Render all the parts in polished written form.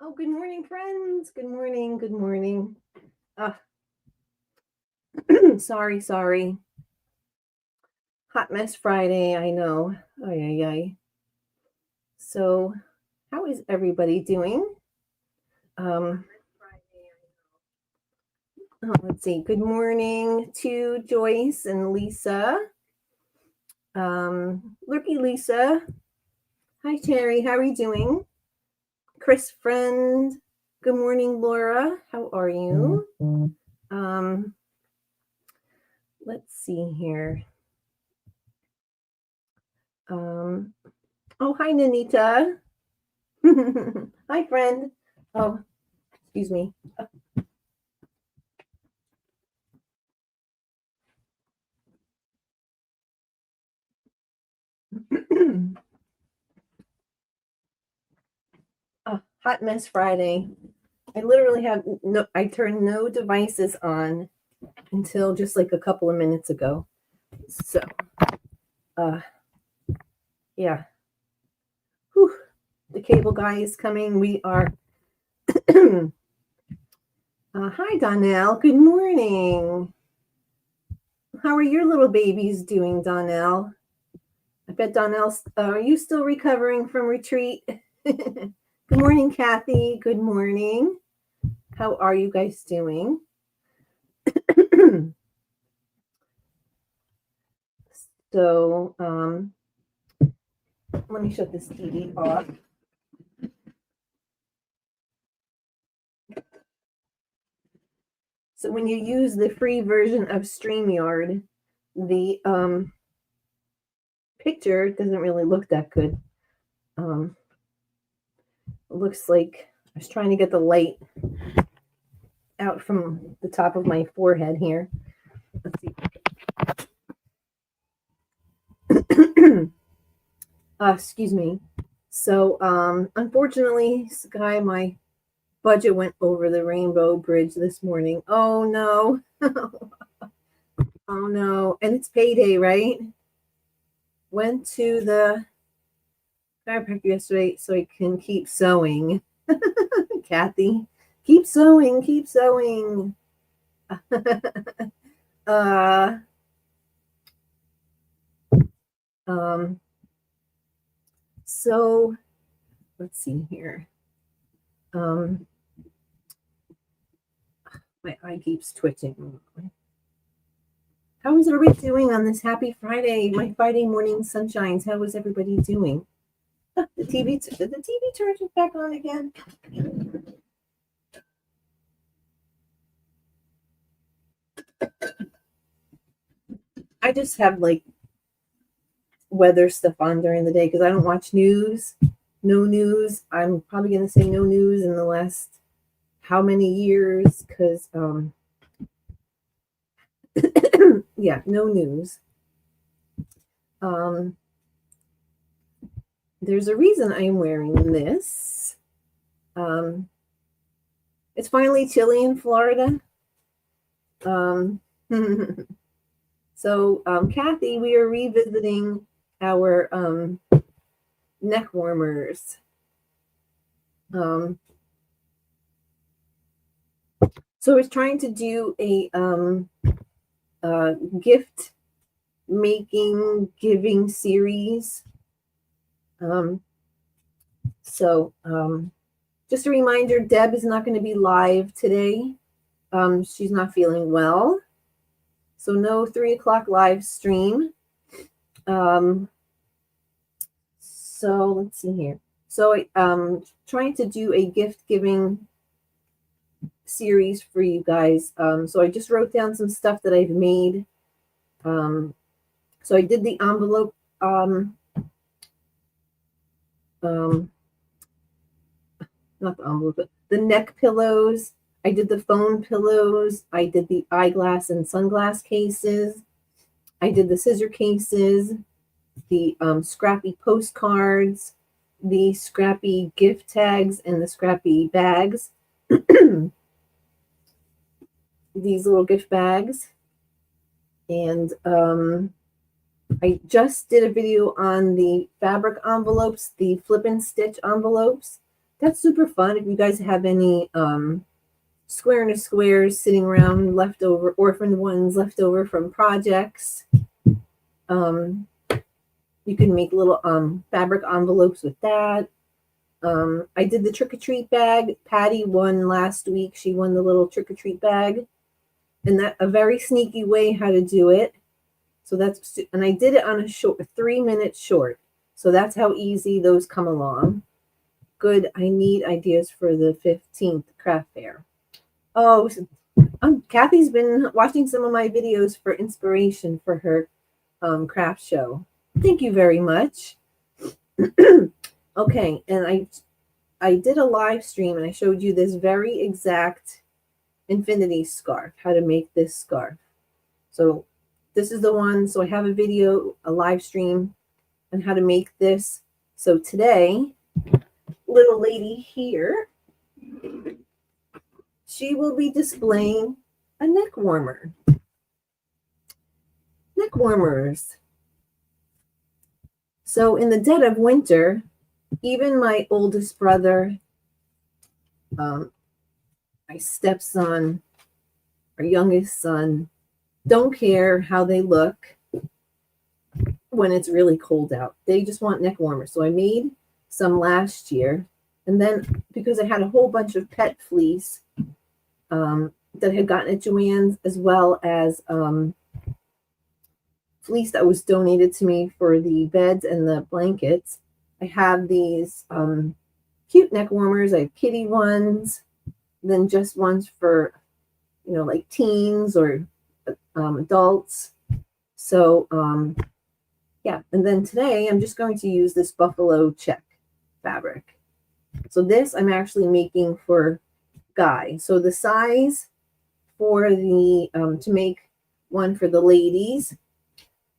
Oh, good morning, friends. Good morning. Good morning. Sorry. Hot mess Friday. I know. Ay, ay, ay. So, how is everybody doing? Um, let's see. Good morning to Joyce and Lisa. Lurky Lisa. Hi, Terry. How are you doing? Chris, friend. Good morning, Laura. How are you? Let's see here. Oh, hi, Nanita. Hi, friend. Oh, excuse me. Hot mess Friday. I literally have no. I turned no devices on until just like a couple of minutes ago. So, uh, yeah. Whew. The cable guy is coming. We are. Hi, Donnell. Good morning. How are your little babies doing, Donnell? I bet Donnell's. Are you still recovering from retreat? Good morning, Kathy. Good morning. How are you guys doing? So, let me shut this TV off. So when you use the free version of StreamYard, the picture doesn't really look that good. It looks like I was trying to get the light out from the top of my forehead here. Let's see. Excuse me. So, unfortunately, Sky, my budget went over the Rainbow Bridge this morning. Oh no. Oh no. And it's payday, right? Went to the chiropractor yesterday so I can keep sewing. Kathy, keep sewing, keep sewing. uh, um, so let's see here. My eye keeps twitching. How is everybody doing on this happy Friday? My Friday morning sunshines. How is everybody doing? The TV, did the TV turn back on again? I just have like weather stuff on during the day because I don't watch news. No news. I'm probably going to say no news in the last how many years because yeah, no news. um there's a reason I'm wearing this. It's finally chilly in Florida. um so Kathy, we are revisiting our neck warmers. So I was trying to do a gift making giving series. So just a reminder, Deb is not going to be live today. She's not feeling well, so no 3 o'clock live stream. So let's see here. So trying to do a gift giving series for you guys. So I just wrote down some stuff that I've made. So I did the envelope. Not the envelope, but the neck pillows. I did the phone pillows. I did the eyeglass and sunglass cases. I did the scissor cases, the scrappy postcards, the scrappy gift tags, and the scrappy bags. These little gift bags. And I just did a video on the fabric envelopes, the flip and stitch envelopes. that's super fun. If you guys have any square and squares sitting around leftover, orphaned ones left over from projects, you can make little fabric envelopes with that. I did the trick-or-treat bag. Patty won last week. She won the little trick-or-treat bag. And that a very sneaky way how to do it. So that's, and I did it on a 3-minute short. So that's how easy those come along. Good. I need ideas for the 15th craft fair. Oh, Kathy's been watching some of my videos for inspiration for her craft show. Thank you very much. Okay, and I did a live stream and I showed you this very exact infinity scarf, how to make this scarf. So this is the one. So I have a video, a live stream on how to make this. So today, little lady here, she will be displaying a neck warmer. Neck warmers. So in the dead of winter, even my oldest brother, my stepson, our youngest son, don't care how they look when it's really cold out. They just want neck warmers. So I made some last year. And then because I had a whole bunch of pet fleece that had gotten at Joann's, as well as fleece that was donated to me for the beds and the blankets, I have these cute neck warmers. I have kitty ones, then just ones for, like teens or adults. So, yeah. And then today I'm just going to use this buffalo check fabric. So this I'm actually making for Guy. So the size for the, to make one for the ladies,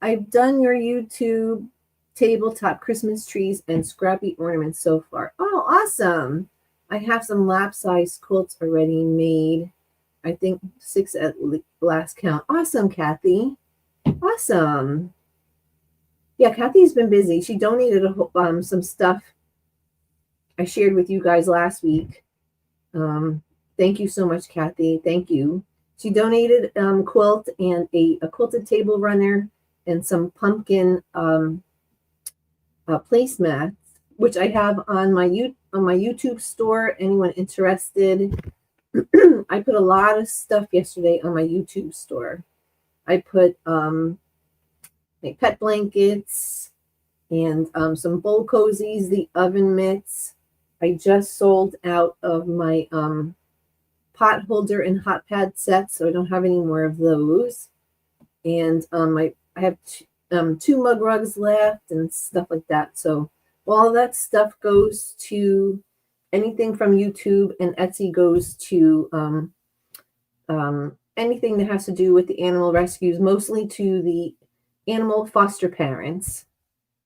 I've done your YouTube tabletop Christmas trees and scrappy ornaments so far. Oh, awesome. I have some lap size quilts already made. I think 6 at last count. Awesome, Kathy. Awesome. Yeah, Kathy's been busy. She donated some stuff I shared with you guys last week. Thank you so much, Kathy. Thank you. She donated quilt and a quilted table runner and some pumpkin placemats, which I have on my YouTube store. Anyone interested? I put a lot of stuff yesterday on my YouTube store. I put like pet blankets and some bowl cozies, the oven mitts. I just sold out of my pot holder and hot pad sets, so I don't have any more of those. And I have two mug rugs left and stuff like that. So all that stuff goes to anything from YouTube, and Etsy goes to anything that has to do with the animal rescues, mostly to the animal foster parents,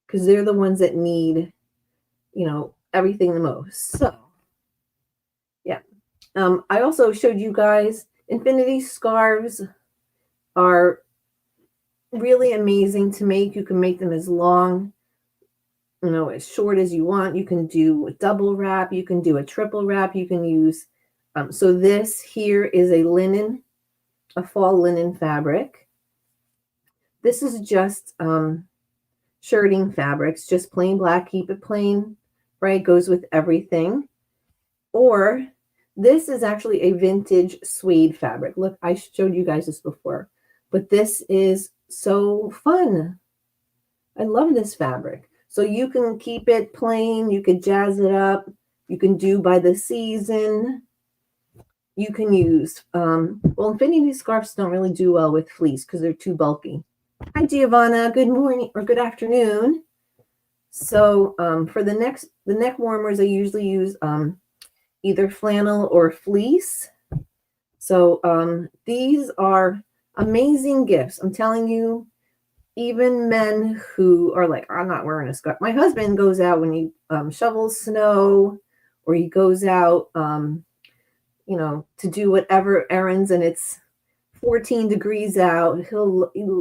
because they're the ones that need, everything the most. So, yeah. I also showed you guys infinity scarves are really amazing to make. You can make them as long, as short as you want. You can do a double wrap. You can do a triple wrap. You can use, so this here is a fall linen fabric. This is just shirting fabrics, just plain black. Keep it plain, right? Goes with everything. Or this is actually a vintage suede fabric. Look, I showed you guys this before, but this is so fun. I love this fabric. So you can keep it plain. You could jazz it up. You can do by the season. You can use, infinity scarves don't really do well with fleece because they're too bulky. Hi, Giovanna. Good morning or good afternoon. So for the neck warmers, I usually use either flannel or fleece. So these are amazing gifts. I'm telling you, even men who are like, I'm not wearing a scarf. My husband goes out when he shovels snow, or he goes out, to do whatever errands, and it's 14 degrees out.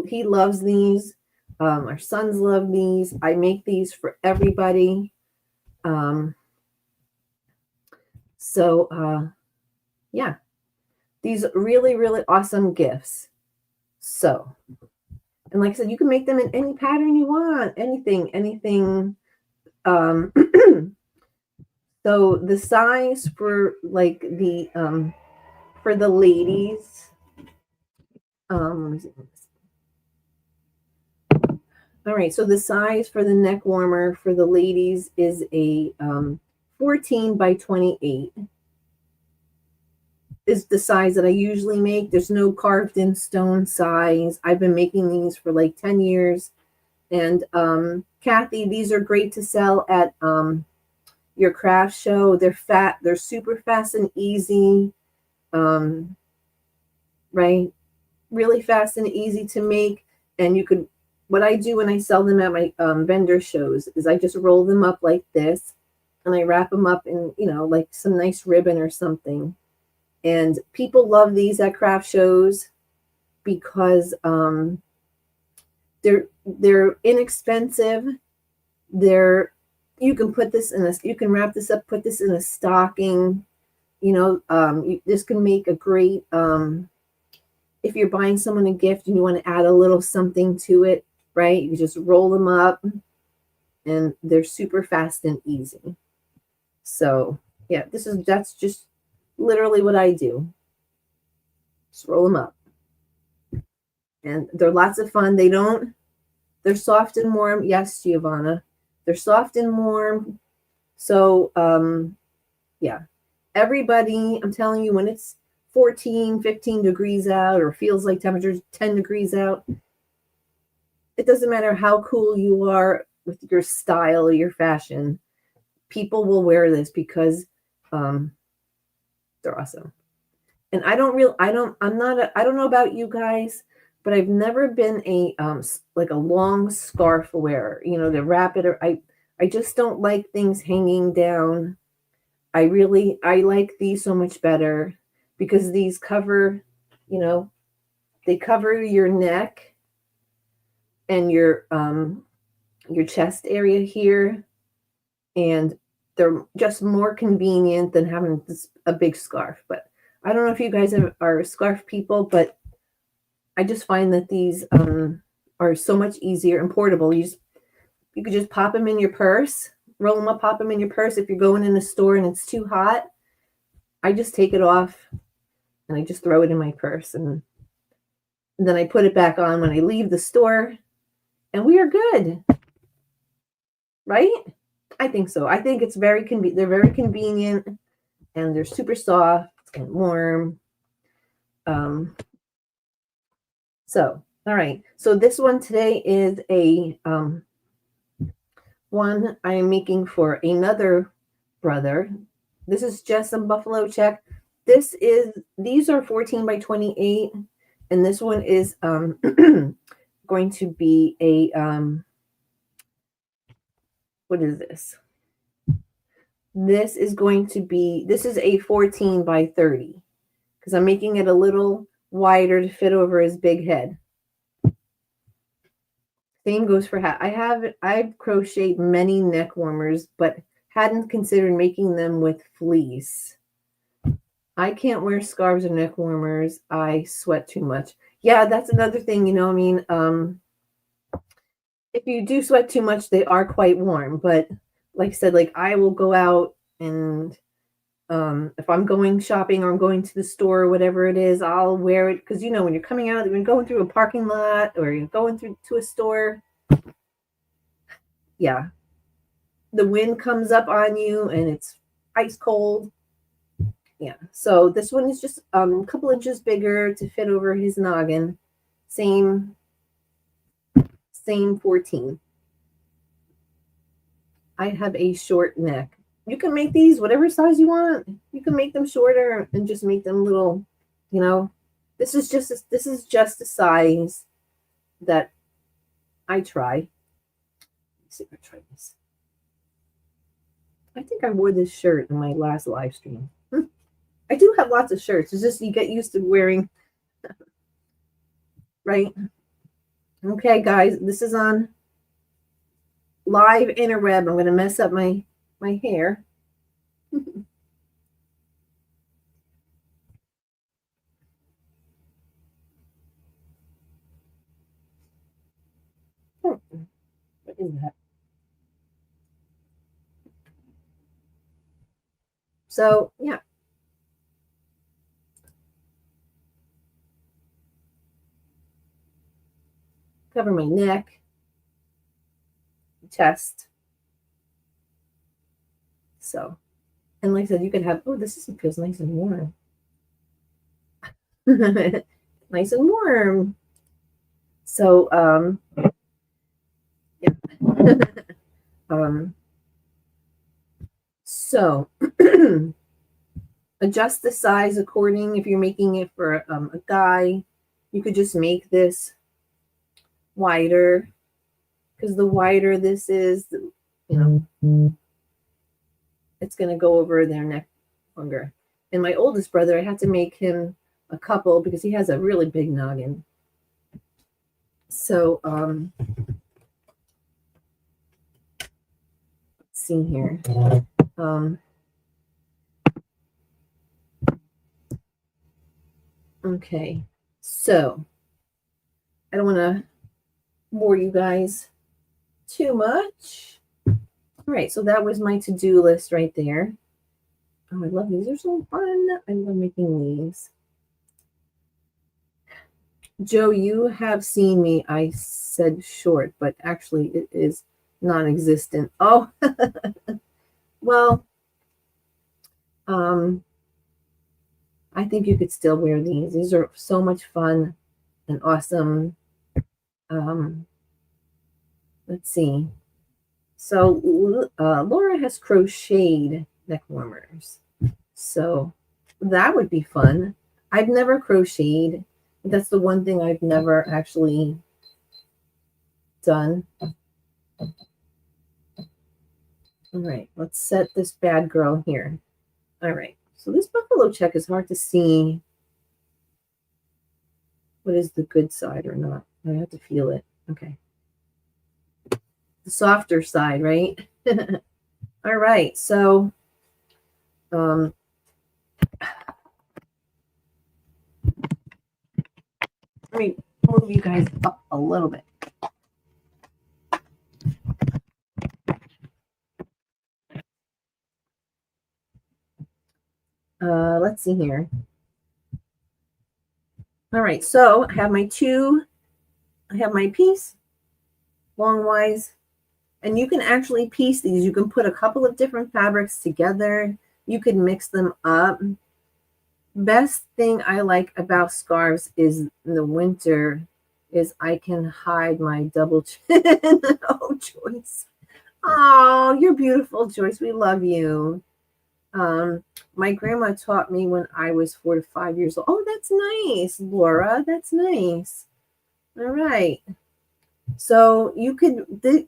He loves these. Our sons love these. I make these for everybody. So, yeah, these really, really awesome gifts. So, and like I said, you can make them in any pattern you want, anything. Um, so the size for like the for the ladies, let me see. All right, so the size for the neck warmer for the ladies is a 14 by 28 is the size that I usually make. There's no carved in stone size. I've been making these for like 10 years. And Kathy, these are great to sell at your craft show. They're super fast and easy. Right? Really fast and easy to make. And you could, what I do when I sell them at my vendor shows is I just roll them up like this and I wrap them up in, like some nice ribbon or something. And people love these at craft shows because they're inexpensive. You can put this you can wrap this up, put this in a stocking. This can make a great if you're buying someone a gift and you want to add a little something to it, right? You just roll them up and they're super fast and easy. So yeah, that's just literally what I do. Just roll them up. And they're lots of fun. They're soft and warm. Yes, Giovanna. They're soft and warm. So yeah. Everybody, I'm telling you, when it's 14, 15 degrees out or feels like temperature's 10 degrees out, it doesn't matter how cool you are with your style or your fashion. People will wear this because they're awesome. And I don't know about you guys, but I've never been a like a long scarf wearer, to wrap it, or I just don't like things hanging down. I like these so much better because these cover, they cover your neck and your chest area here, and they're just more convenient than having a big scarf. But I don't know if you guys are scarf people, but I just find that these are so much easier and portable. You could just pop them in your purse, roll them up, pop them in your purse. If you're going in a store and it's too hot, I just take it off and I just throw it in my purse. And then I put it back on when I leave the store and we are good. Right? I think so. I think it's very convenient. They're very convenient and they're super soft and warm. So, all right. So this one today is a one I am making for another brother. This is just some buffalo check. These are 14 by 28, and this one is going to be a what is this? This is a 14 by 30 because I'm making it a little wider to fit over his big head. Same goes for hat. I've crocheted many neck warmers, but hadn't considered making them with fleece. I can't wear scarves or neck warmers. I sweat too much. Yeah, that's another thing, if you do sweat too much, they are quite warm. But like I said, like I will go out and if I'm going shopping or I'm going to the store or whatever it is, I'll wear it because when you're coming out, when you're going through a parking lot or you're going to a store, yeah, the wind comes up on you and it's ice cold. Yeah, so this one is just a couple inches bigger to fit over his noggin. Same 14. I have a short neck. You can make these whatever size you want. You can make them shorter and just make them little, this is just a size that I try. Let's see if I try this. I think I wore this shirt in my last live stream. I do have lots of shirts. It's just you get used to wearing, right? Okay, guys, this is on live interweb. I'm going to mess up my hair. is that? So yeah. Cover my neck, chest. So, and like I said, you could have, oh, feels nice and warm. Nice and warm. So, yeah. So adjust the size according, if you're making it for a guy, you could just make this wider, because the wider this is, you know, it's going to go over their neck longer. And my oldest brother, I had to make him a couple because he has a really big noggin. So, let's see here. Okay, so I don't want to bore you guys too much. All right, so that was my to-do list right there. Oh, I love these. They're so fun. I love making these. Joe, you have seen me. I said short, but actually it is non-existent. Oh, well, I think you could still wear these. These are so much fun and awesome. Let's see. So Laura has crocheted neck warmers. So that would be fun. I've never crocheted. That's the one thing I've never actually done. All right, let's set this bad girl here. All right, so this buffalo check is hard to see what is the good side or not. I have to feel it. Okay. The softer side, right? All right, so let me move you guys up a little bit. Let's see here. All right, so I have my piece, longwise, and you can actually piece these. You can put a couple of different fabrics together. You can mix them up. Best thing I like about scarves is in the winter is I can hide my double chin. Oh, Joyce. Oh, you're beautiful, Joyce. We love you. My grandma taught me when I was 4 to 5 years old. Oh, that's nice, Laura. That's nice. All right. So you could,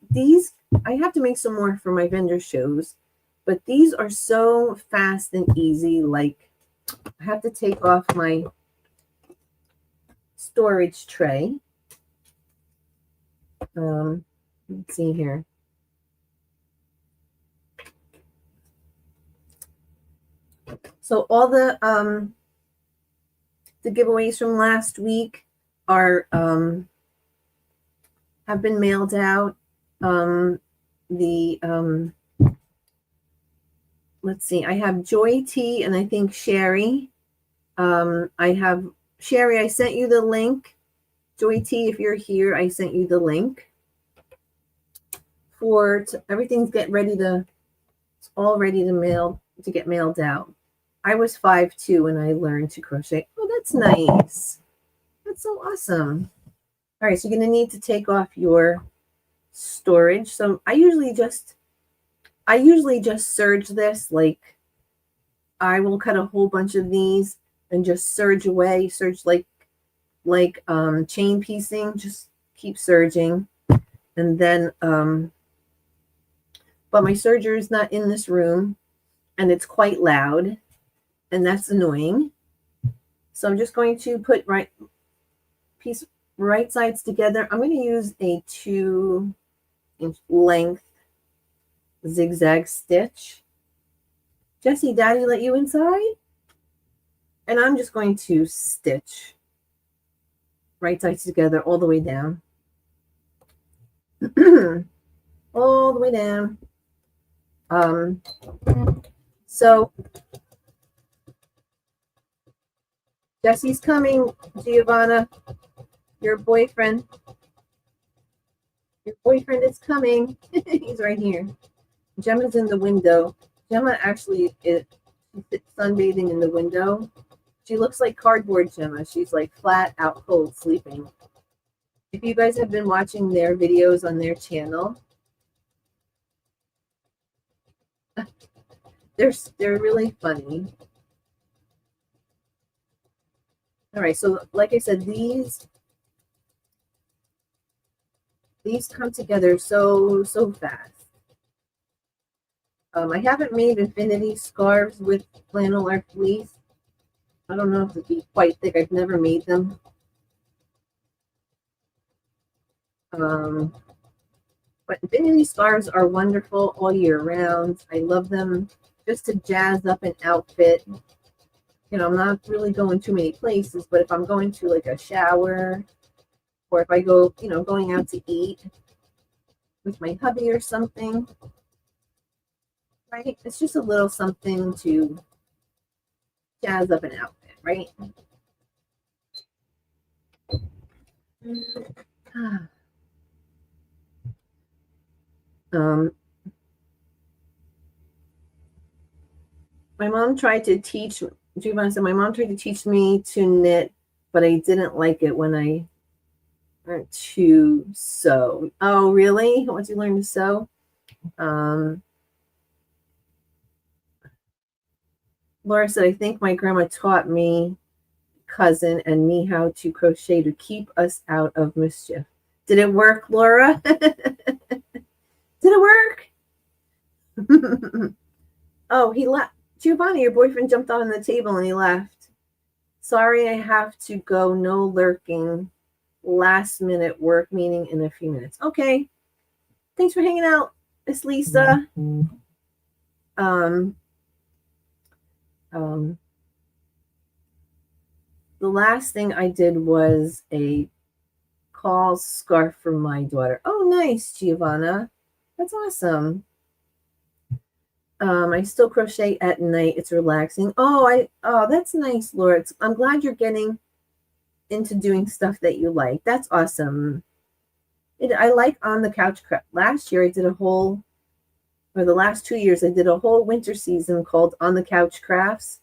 these, I have to make some more for my vendor shows, but these are so fast and easy. Like, I have to take off my storage tray. Let's see here. So all the giveaways from last week are have been mailed out. Let's see, I have Joy T and I think Sherry. I have Sherry, I sent you the link. Joy T, if you're here, I sent you the link for everything's it's all ready to get mailed out. I was 5'2" when I learned to crochet. Oh, that's nice. That's so awesome. All right, so you're going to need to take off your storage. So I usually just serge this. Like, I will cut a whole bunch of these and just serge away, like chain piecing, just keep serging. And then but my serger is not in this room and it's quite loud and that's annoying. So I'm just going to put right sides together. I'm going to use a 2-inch length zigzag stitch. Jessie, Daddy let you inside? And I'm just going to stitch right sides together all the way down. all the way down. So Jesse's coming, Giovanna. Your boyfriend is coming. He's right here. Gemma's in the window. Gemma actually is sunbathing in the window. She looks like cardboard Gemma. She's like flat out cold sleeping. If you guys have been watching their videos on their channel, they're really funny. All right, so like I said, these come together so fast. I haven't made infinity scarves with flannel or fleece. I don't know if it'd be quite thick. I've never made them. But infinity scarves are wonderful all year round. I love them just to jazz up an outfit. You know, I'm not really going too many places, but if I'm going to like a shower, or if I go, you know, going out to eat with my hubby or something, right? It's just a little something to jazz up an outfit, right? My mom tried to teach, Giovanna said, my mom tried to teach me to knit, but I didn't like it when I learned to sew. Oh, really? Once you learn to sew? Laura said, I think my grandma taught me, cousin, and me how to crochet to keep us out of mischief. Did it work, Laura? Did it work? Oh, he left. Giovanni, your boyfriend jumped on the table and he left. Sorry, I have to go. No lurking. Last minute work meeting in a few minutes. Okay. Thanks for hanging out, Miss Lisa. The last thing I did was a Cowls scarf for my daughter. Oh, nice, Giovanna. That's awesome. I still crochet at night. It's relaxing. Oh, that's nice, Laura. I'm glad you're getting into doing stuff that you like. That's awesome. I like on the couch craft. Last year I did or the last 2 years, I did a whole winter season called On the Couch Crafts.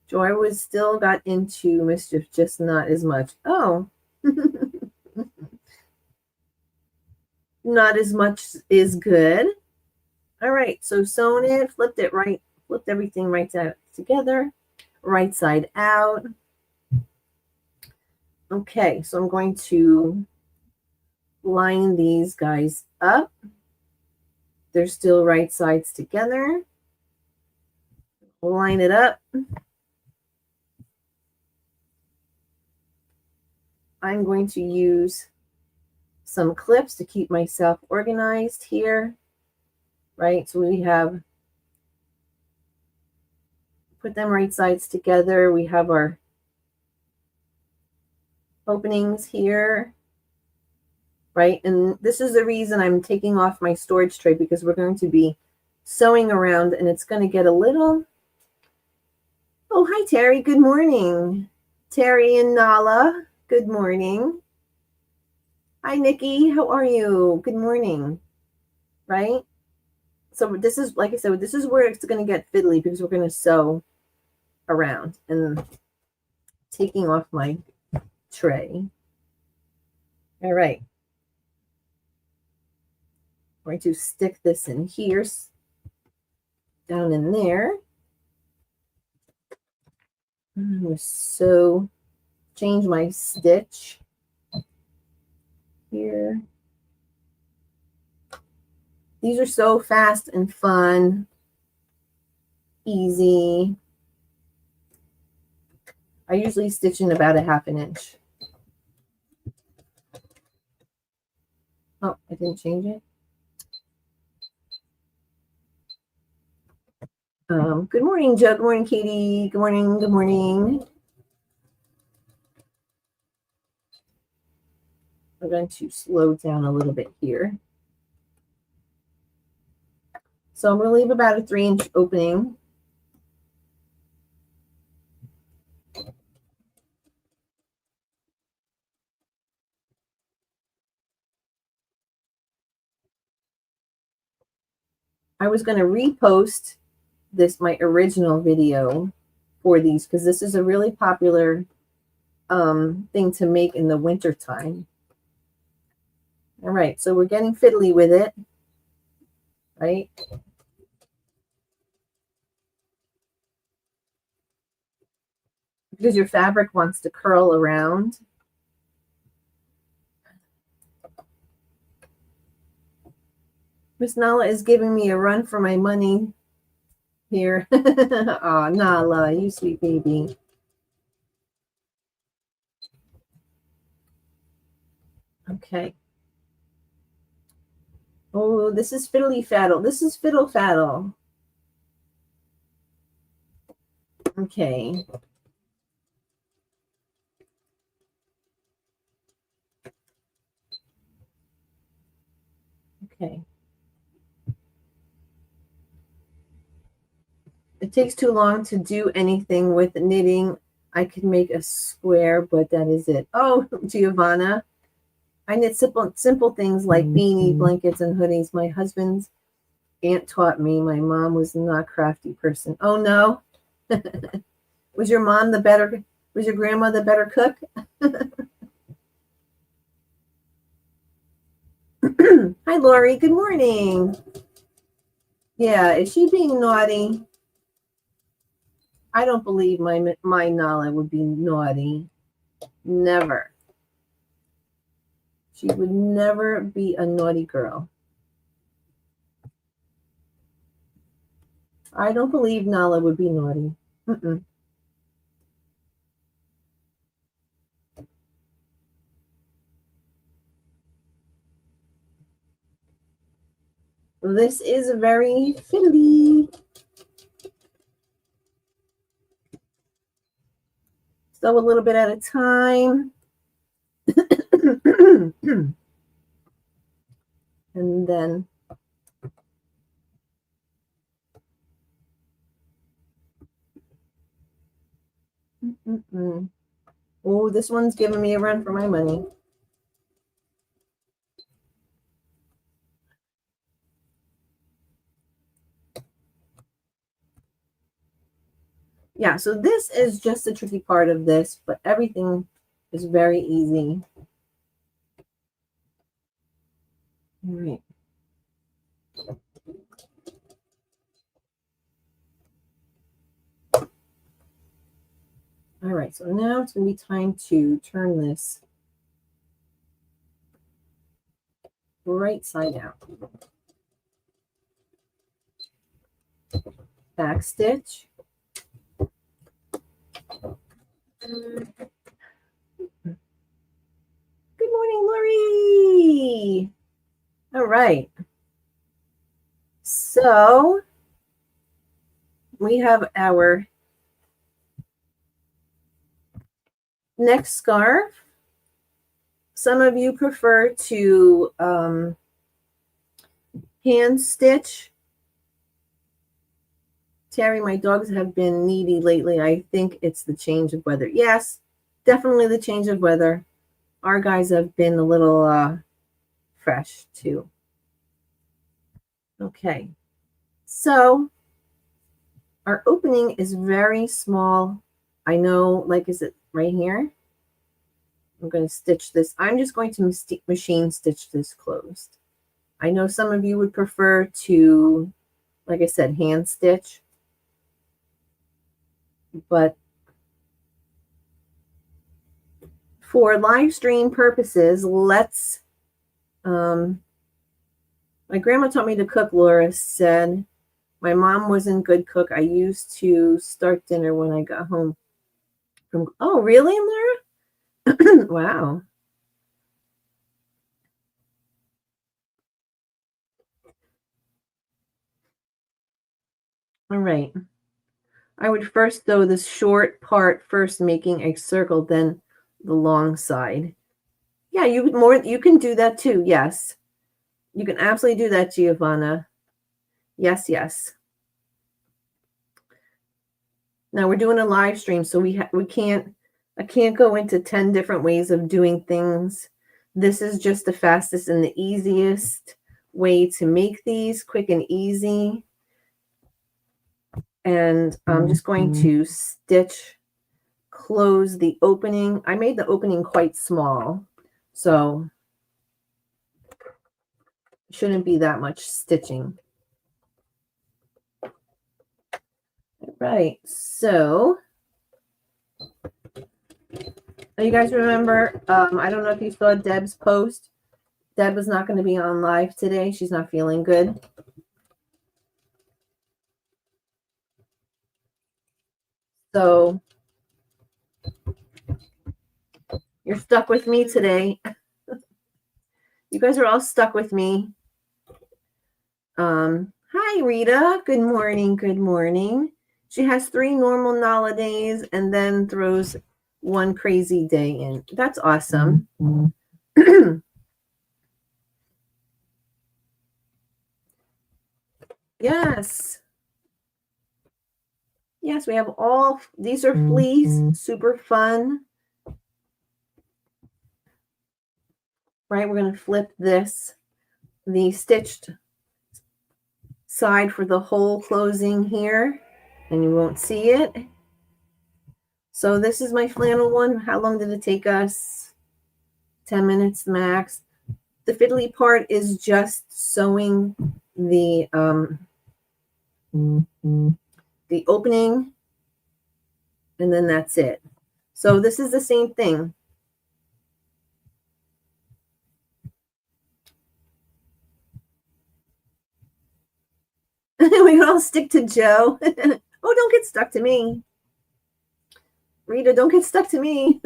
Joy was still got into mischief, just not as much. Oh. Not as much is good. All right, so sewn it, flipped everything right together, right side out. Okay, so I'm going to line these guys up. They're still right sides together. Line it up. I'm going to use some clips to keep myself organized here. Right, so we have put them right sides together. We have our openings here, right? And this is the reason I'm taking off my storage tray, because we're going to be sewing around and it's going to get a little. Oh, hi, Terry. Good morning. Terry and Nala. Good morning. Hi, Nikki. How are you? Good morning. Right? So this is, like I said, this is where it's going to get fiddly, because we're going to sew around. And taking off my tray. All right. I'm going to stick this in here, down in there. I'm going to change my stitch here. These are so fast and fun, easy. I usually stitch in about a 1/2 inch. Oh, I didn't change it. Good morning, Joe. Good morning, Katie. Good morning. Good morning. I'm going to slow down a little bit here. So I'm going to leave about a 3-inch opening. I was going to repost my original video for these because this is a really popular thing to make in the winter time. All right, so we're getting fiddly with it, right? Because your fabric wants to curl around. Miss Nala is giving me a run for my money here. Oh, Nala, you sweet baby. Okay. Oh, this is fiddly faddle. This is fiddle faddle. Okay. Okay. It takes too long to do anything with knitting. I could make a square, but that is it. Oh, Giovanna. I knit simple things like beanie blankets and hoodies. My husband's aunt taught me. My mom was not a crafty person. Oh, no. Was your grandma the better cook? Hi, Lori. Good morning. Yeah, is she being naughty? I don't believe my Nala would be naughty. Never. She would never be a naughty girl. I don't believe Nala would be naughty. Mm-mm. This is very fiddly. So a little bit at a time. And then oh, this one's giving me a run for my money. Yeah, so this is just the tricky part of this, but everything is very easy. All right. All right, so now it's going to be time to turn this right side out. Back stitch. Good morning, Lori. All right. So we have our next scarf. Some of you prefer to hand stitch. Terry, my dogs have been needy lately. I think it's the change of weather. Yes, definitely the change of weather. Our guys have been a little fresh too. Okay, so our opening is very small. I know, like, is it right here? I'm going to stitch this. I'm just going to machine stitch this closed. I know some of you would prefer to, like I said, hand stitch. But for live stream purposes, let's, my grandma taught me to cook, Laura said. My mom wasn't a good cook. I used to start dinner when I got home from, oh, really, Laura? Wow. All right. I would first sew this short part first, making a circle, then the long side. Yeah, you can do that too. Yes, you can absolutely do that, Giovanna. Yes, yes. Now we're doing a live stream, so I can't go into 10 different ways of doing things. This is just the fastest and the easiest way to make these, quick and easy. And I'm just going to close the opening. I made the opening quite small, so it shouldn't be that much stitching. All right, so you guys remember, I don't know if you saw Deb's post. Deb was not going to be on live today. She's not feeling good. So you're stuck with me today. You guys are all stuck with me. Hi, Rita. Good morning. Good morning. She has 3 normal nowadays and then throws 1 crazy day in. That's awesome. Yes. Yes, we have all, these are fleece, super fun. Right, we're going to flip this, the stitched side for the whole closing here, and you won't see it. So this is my flannel one. How long did it take us? 10 minutes max. The fiddly part is just sewing the opening, and then that's it. So this is the same thing. We can all stick to Joe. Oh, don't get stuck to me. Rita, don't get stuck to me.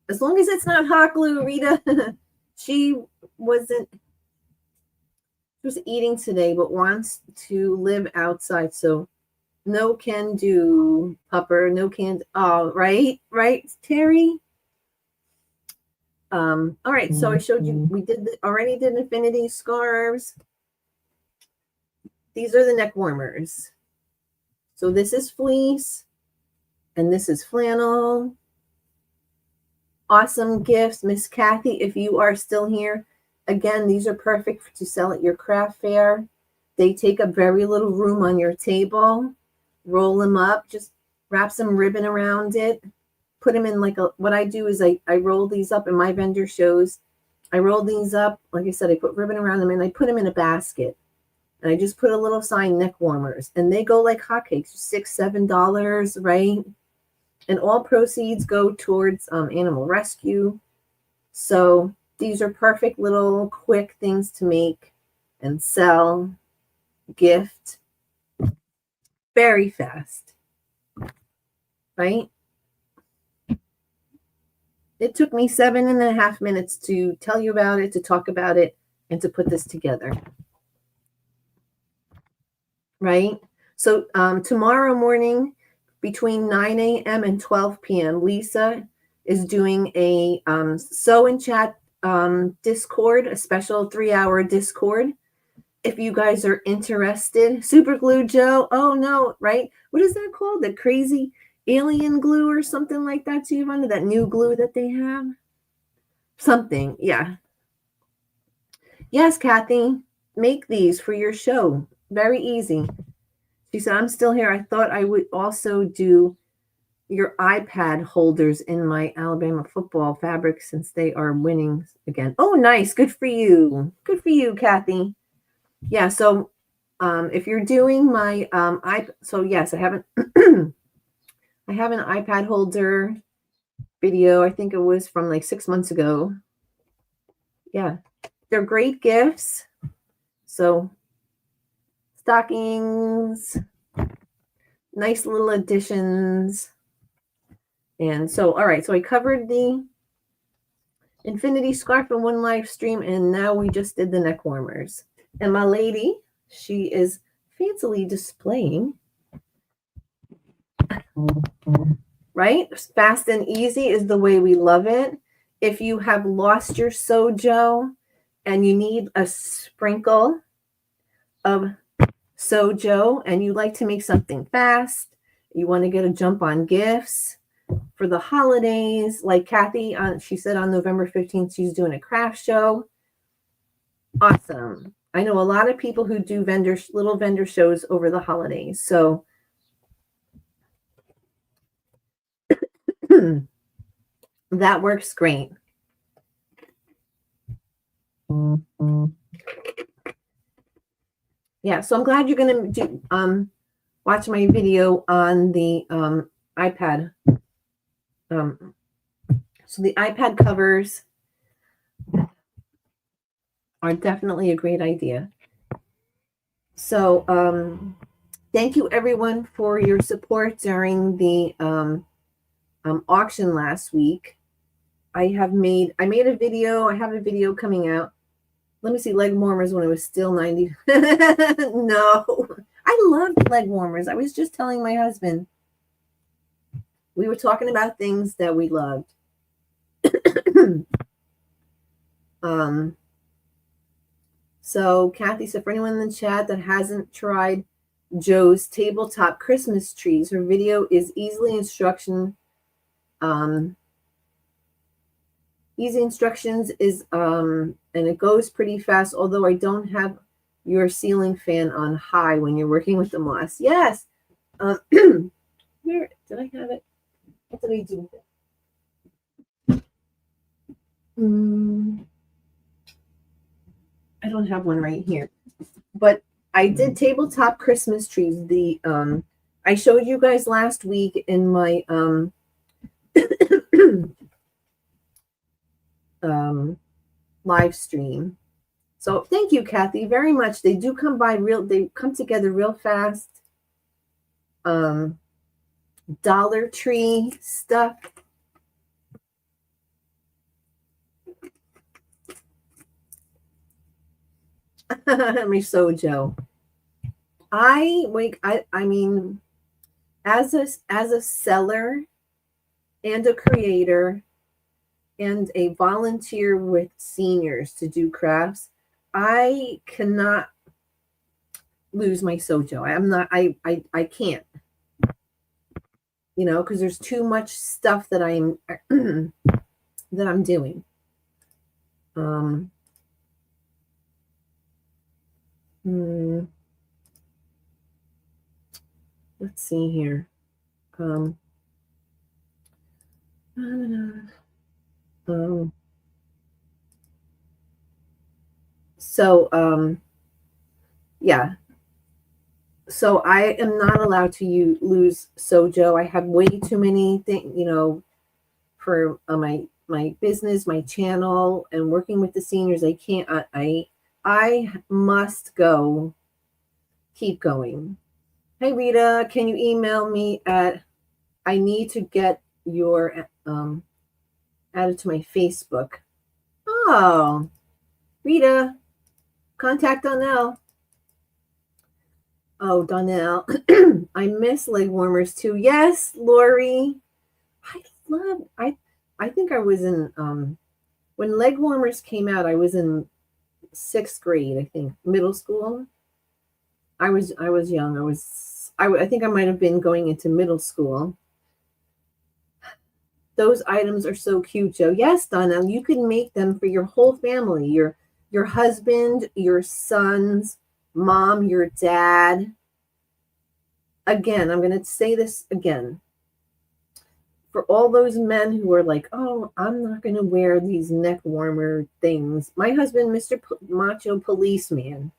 As long as it's not hot glue, Rita. She was eating today, but wants to live outside. So no can do, pupper. No can. Oh, right, Terry. All right. So I showed you. We already did infinity scarves. These are the neck warmers. So this is fleece, and this is flannel. Awesome gifts, Miss Kathy. If you are still here, again, these are perfect to sell at your craft fair. They take up very little room on your table. Roll them up, just wrap some ribbon around it. Put them in what I do is I roll these up in my vendor shows. I roll these up. Like I said, I put ribbon around them and I put them in a basket. And I just put a little sign, neck warmers. And they go like hotcakes, $6, $7, right? And all proceeds go towards animal rescue. So these are perfect little quick things to make and sell, gift, very fast, right? It took me 7.5 minutes to tell you about it, to talk about it, and to put this together, right? So tomorrow morning, between 9 a.m. and 12 p.m., Lisa is doing a sew and chat Discord, a special 3-hour Discord. If you guys are interested, super glue Joe. Oh no, right? What is that called? The crazy alien glue or something like that, Giovanna? That new glue that they have? Something, yeah. Yes, Kathy, make these for your show. Very easy. She said, I'm still here. I thought I would also do your iPad holders in my Alabama football fabric since they are winning again. Oh, nice. Good for you. Good for you, Kathy. Yeah, so if you're doing my so yes, I haven't I have an iPad holder video. I think it was from like 6 months ago. Yeah, they're great gifts. So stockings, nice little additions. And so, all right, so I covered the infinity scarf in one live stream, and now we just did the neck warmers. And my lady, she is fancily displaying right? Fast and easy is the way we love it. If you have lost your sojo and you need a sprinkle of sojo and you like to make something fast, you want to get a jump on gifts for the holidays, like Kathy, she said on November 15th, she's doing a craft show. Awesome. I know a lot of people who do little vendor shows over the holidays. So that works great. Yeah, so I'm glad you're going to do watch my video on the iPad. So the iPad covers are definitely a great idea. So thank you everyone for your support during the auction last week. I made a video. I have a video coming out. Let me see, leg warmers when it was still 90. No, I loved leg warmers. I was just telling my husband. We were talking about things that we loved. So Kathy said, for anyone in the chat that hasn't tried Joe's tabletop Christmas trees, her video is easy instructions is and it goes pretty fast, although I don't have your ceiling fan on high when you're working with the moss. Yes. Where did I have it? What did I do with it? I don't have one right here, but I did tabletop Christmas trees. The I showed you guys last week in my live stream. So thank you, Kathy, very much. They do come by they come together real fast. Dollar Tree stuff. My sojo. I mean, as a seller and a creator and a volunteer with seniors to do crafts, I cannot lose my sojo. I can't, because there's too much stuff that I'm that I'm doing. Let's see here. Yeah. So I am not allowed to lose sojo. I have way too many things, for my business, my channel, and working with the seniors. I can't. I must keep going. Hey Rita, can you email me at? I need to get your added to my Facebook. Oh, Rita, contact Donnell. Oh, Donnell, I miss leg warmers too. Yes, Lori, I think I was in when leg warmers came out. I was in 6th grade, I think, middle school. I was young. I think I might have been going into middle school. Those items are so cute, Joe. Yes, Donna, you can make them for your whole family, your husband, your sons, mom, your dad. Again, I'm going to say this again. For all those men who are like, oh, I'm not going to wear these neck warmer things. My husband, Mr. Macho Policeman,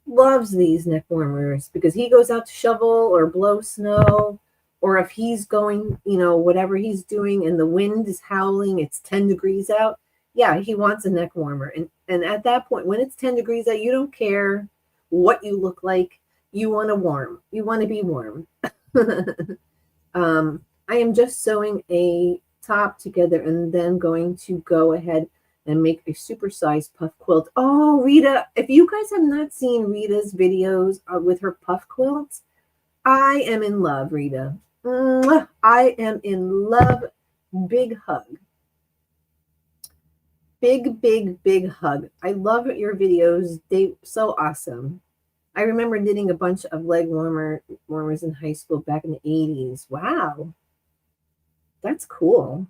loves these neck warmers because he goes out to shovel or blow snow, or if he's going, whatever he's doing and the wind is howling, it's 10 degrees out. Yeah, he wants a neck warmer. And at that point, when it's 10 degrees out, you don't care what you look like. You want to be warm. I am just sewing a top together and then going to go ahead and make a supersized puff quilt. Oh, Rita, if you guys have not seen Rita's videos with her puff quilts, I am in love, Rita. Mwah. I am in love. Big hug. Big, big, big hug. I love your videos. They so awesome. I remember knitting a bunch of leg warmers in high school back in the 80s. Wow. That's cool.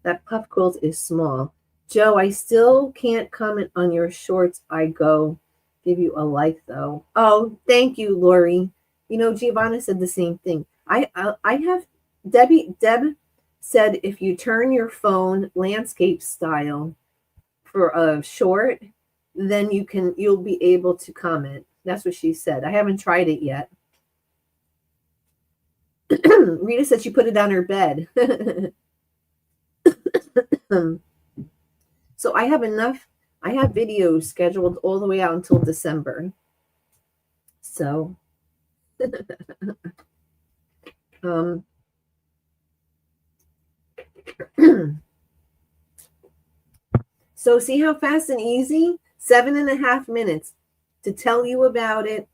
That puff quilt is small. Joe, I still can't comment on your shorts. I go give you a like though. Oh, thank you, Lori. You know, Giovanna said the same thing. I have Deb said if you turn your phone landscape style for a short, then you'll be able to comment. That's what she said. I haven't tried it yet. Rita said she put it on her bed. So I have enough. I have videos scheduled all the way out until December. So so see how fast and easy? 7.5 minutes to tell you about it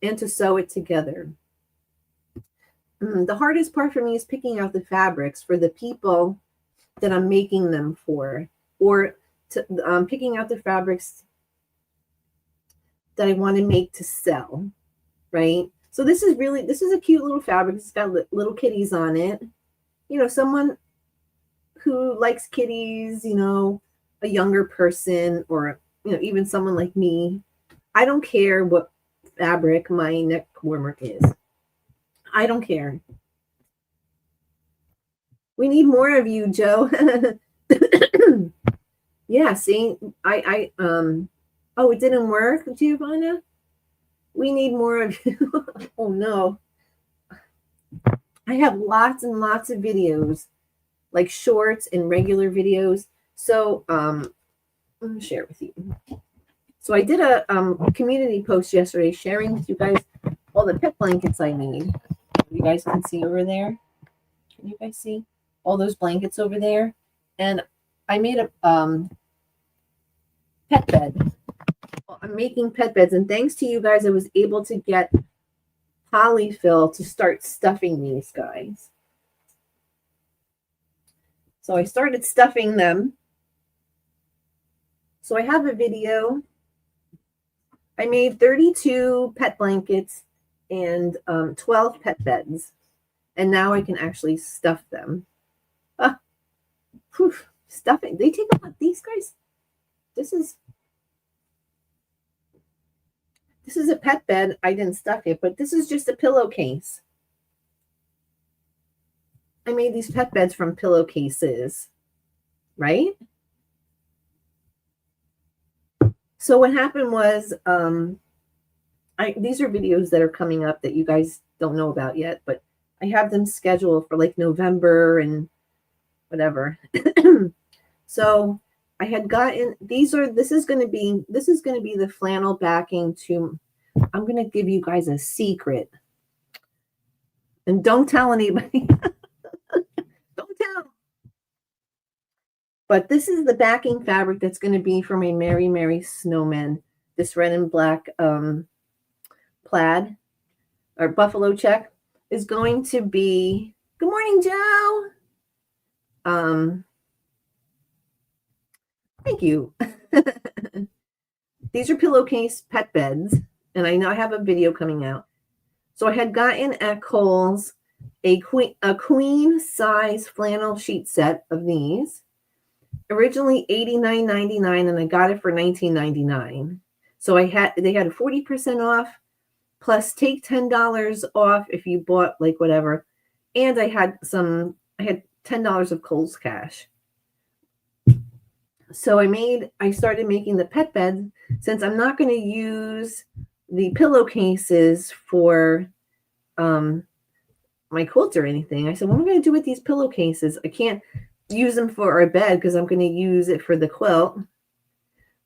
and to sew it together. The hardest part for me is picking out the fabrics for the people that I'm making them for, or picking out the fabrics that I want to make to sell, right? So this is a cute little fabric. It's got little kitties on it. You know, someone who likes kitties, you know, a younger person, or, you know, even someone like me. I don't care what fabric my neck warmer is. I don't care. We need more of you, Joe. Yeah, see, oh, it didn't work, Giovanna? We need more of you. Oh, no. I have lots and lots of videos, like shorts and regular videos. So I'm going to share it with you. So I did a community post yesterday sharing with you guys all the pet blankets I made. You guys can see over there. Can you guys see all those blankets over there? And I made a pet bed. Well, I'm making pet beds, and thanks to you guys, I was able to get polyfill to start stuffing these guys. So I started stuffing them. So I have a video. I made 32 pet blankets and 12 pet beds. And now I can actually stuff them. Stuffing. They take a lot. These guys. This is a pet bed. I didn't stuff it, but this is just a pillowcase. I made these pet beds from pillowcases, right? So what happened was, these are videos that are coming up that you guys don't know about yet, but I have them scheduled for like November and whatever. So I had gotten this is going to be the flannel backing to. I'm going to give you guys a secret, and don't tell anybody. Don't tell. But this is the backing fabric that's going to be for my Merry Merry Snowman. This red and black plaid or buffalo check is going to be. Good morning, Joe. Thank you. These are pillowcase pet beds, and I know I have a video coming out. So I had gotten at Cowls a queen size flannel sheet set of these. Originally $89.99, and I got it for $19.99. So they had a 40% off, plus take $10 off if you bought like whatever. And I had $10 of Kohl's cash. So I started making the pet bed, since I'm not going to use the pillowcases for my quilts or anything. I said, what am I going to do with these pillowcases? I can't use them for a bed because I'm going to use it for the quilt.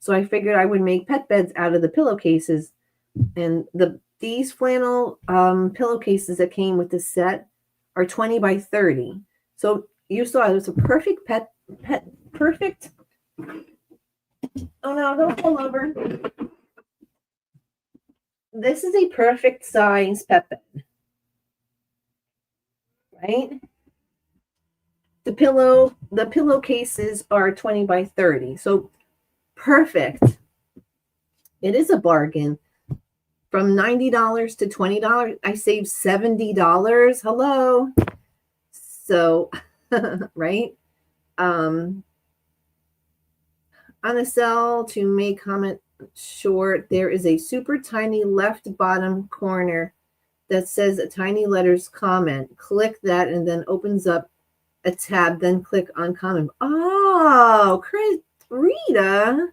So I figured I would make pet beds out of the pillowcases. And these flannel pillowcases that came with the set are 20 by 30. So you saw it was a perfect perfect. Oh no, don't fall over. This is a perfect size Pepe, right? The pillowcases are 20 by 30. So perfect. It is a bargain. From $90 to $20, I saved $70. Hello. So, right? On a sell to make comment short, there is a super tiny left bottom corner that says a tiny letters comment. Click that and then opens up a tab. Then click on comment. Oh, Chris, Rita,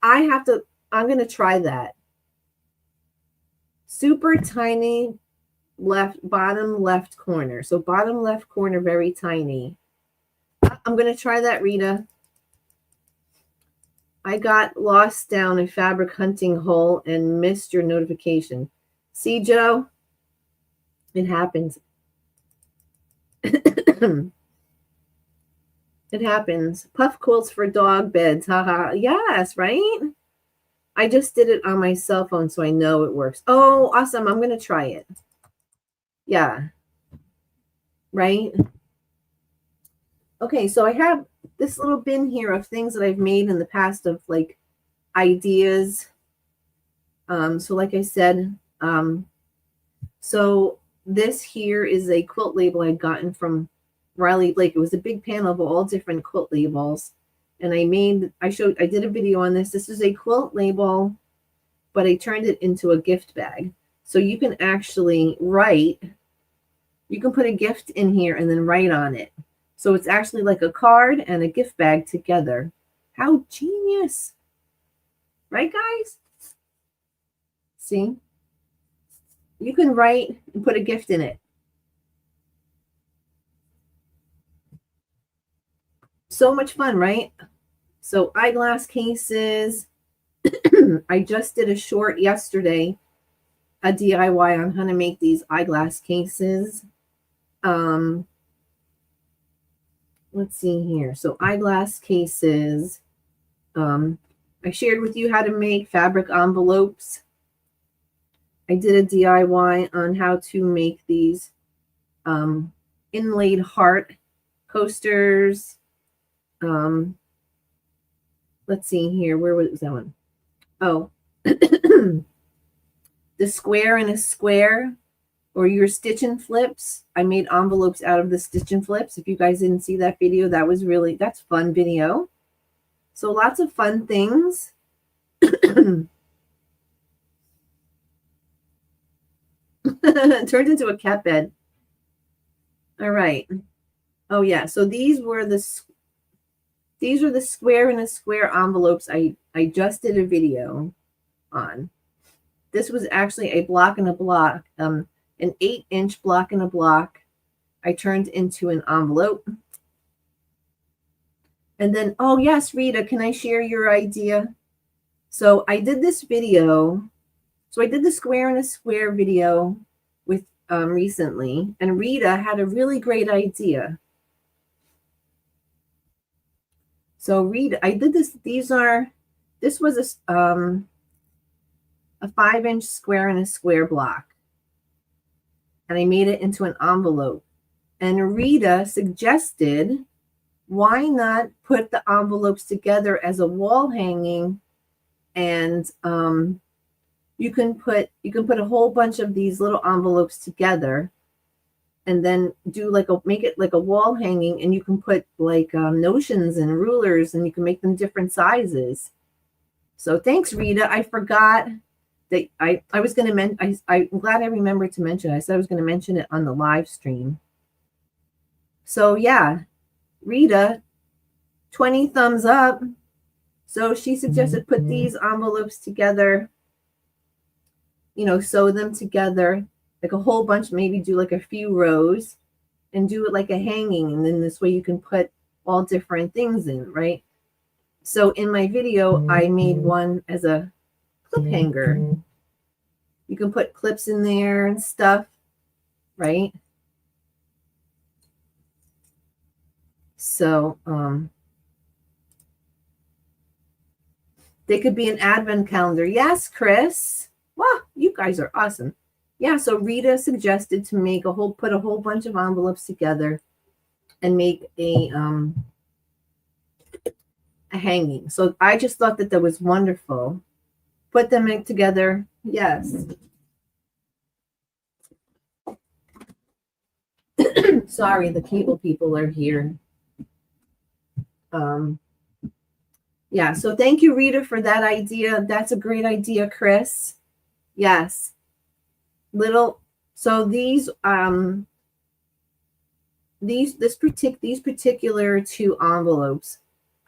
I'm going to try that. Super tiny bottom left corner. So bottom left corner, very tiny. I'm going to try that, Rita. I got lost down a fabric hunting hole and missed your notification. See, Joe? It happens. It happens. Puff quilts for dog beds. Haha. Yes, right? I just did it on my cell phone, so I know it works. Oh, awesome. I'm going to try it. Yeah. Right? Okay, so I have this little bin here of things that I've made in the past of like ideas. So like I said, so this here is a quilt label I'd gotten from Riley Blake. It was a big panel of all different quilt labels. And I did a video on this. This is a quilt label, but I turned it into a gift bag. So you can actually write, you can put a gift in here and then write on it. So it's actually like a card and a gift bag together. How genius. Right, guys? See? You can write and put a gift in it. So much fun, right? So eyeglass cases. I just did a short yesterday, a DIY on how to make these eyeglass cases. Let's see here. So eyeglass cases. I shared with you how to make fabric envelopes. I did a DIY on how to make these inlaid heart coasters. Let's see here. Where was that one? Oh, the square and a square, or your stitch and flips. I made envelopes out of the stitch and flips. If you guys didn't see that video, that's fun video. So lots of fun things. Turned into a cat bed. All right. Oh yeah. So these are the square and a square envelopes I just did a video on. This was actually a block and a block, an 8-inch block and a block. I turned into an envelope. And then, oh yes, Rita, can I share your idea? So I did this video. So I did the square and a square video with recently, and Rita had a really great idea. So Rita, I did this. This was a 5-inch square and a square block, and I made it into an envelope. And Rita suggested, why not put the envelopes together as a wall hanging, and you can put a whole bunch of these little envelopes together, and then make it like a wall hanging, and you can put like notions and rulers, and you can make them different sizes. So thanks, Rita. I forgot that I was going to mention. I'm glad I remembered to mention it. I said I was going to mention it on the live stream. So yeah, Rita, 20 thumbs up. So she suggested put these envelopes together, sew them together, like a whole bunch, maybe do like a few rows and do it like a hanging. And then this way you can put all different things in, right? So in my video, I made one as a clip hanger. You can put clips in there and stuff, right? So they could be an advent calendar. Yes, Chris. Wow, you You guys are awesome. Yeah, so Rita suggested to make put a whole bunch of envelopes together and make a hanging. So I just thought that was wonderful. Put them together. Yes. Sorry, the cable people are here. Yeah, so thank you, Rita, for that idea. That's a great idea, Chris. Yes. So these particular two envelopes,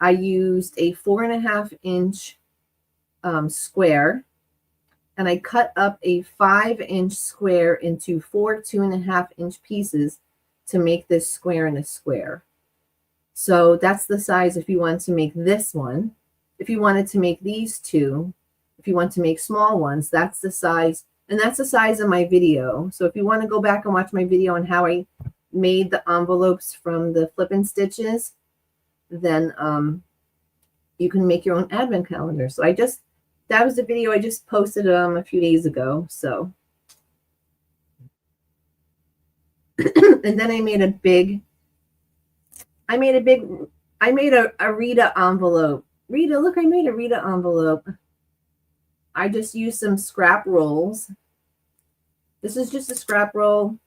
I used a 4.5-inch square, and I cut up a 5-inch square into 4 2.5-inch pieces to make this square and a square. So that's the size if you want to make this one. If you wanted to make these two, if you want to make small ones, that's the size. And that's the size of my video. So if you want to go back and watch my video on how I made the envelopes from the flip and stitches, then you can make your own advent calendar. So that was the video I just posted a few days ago. So and then I made a Rita envelope. Rita, look, I made a Rita envelope. I just used some scrap rolls. This is just a scrap roll,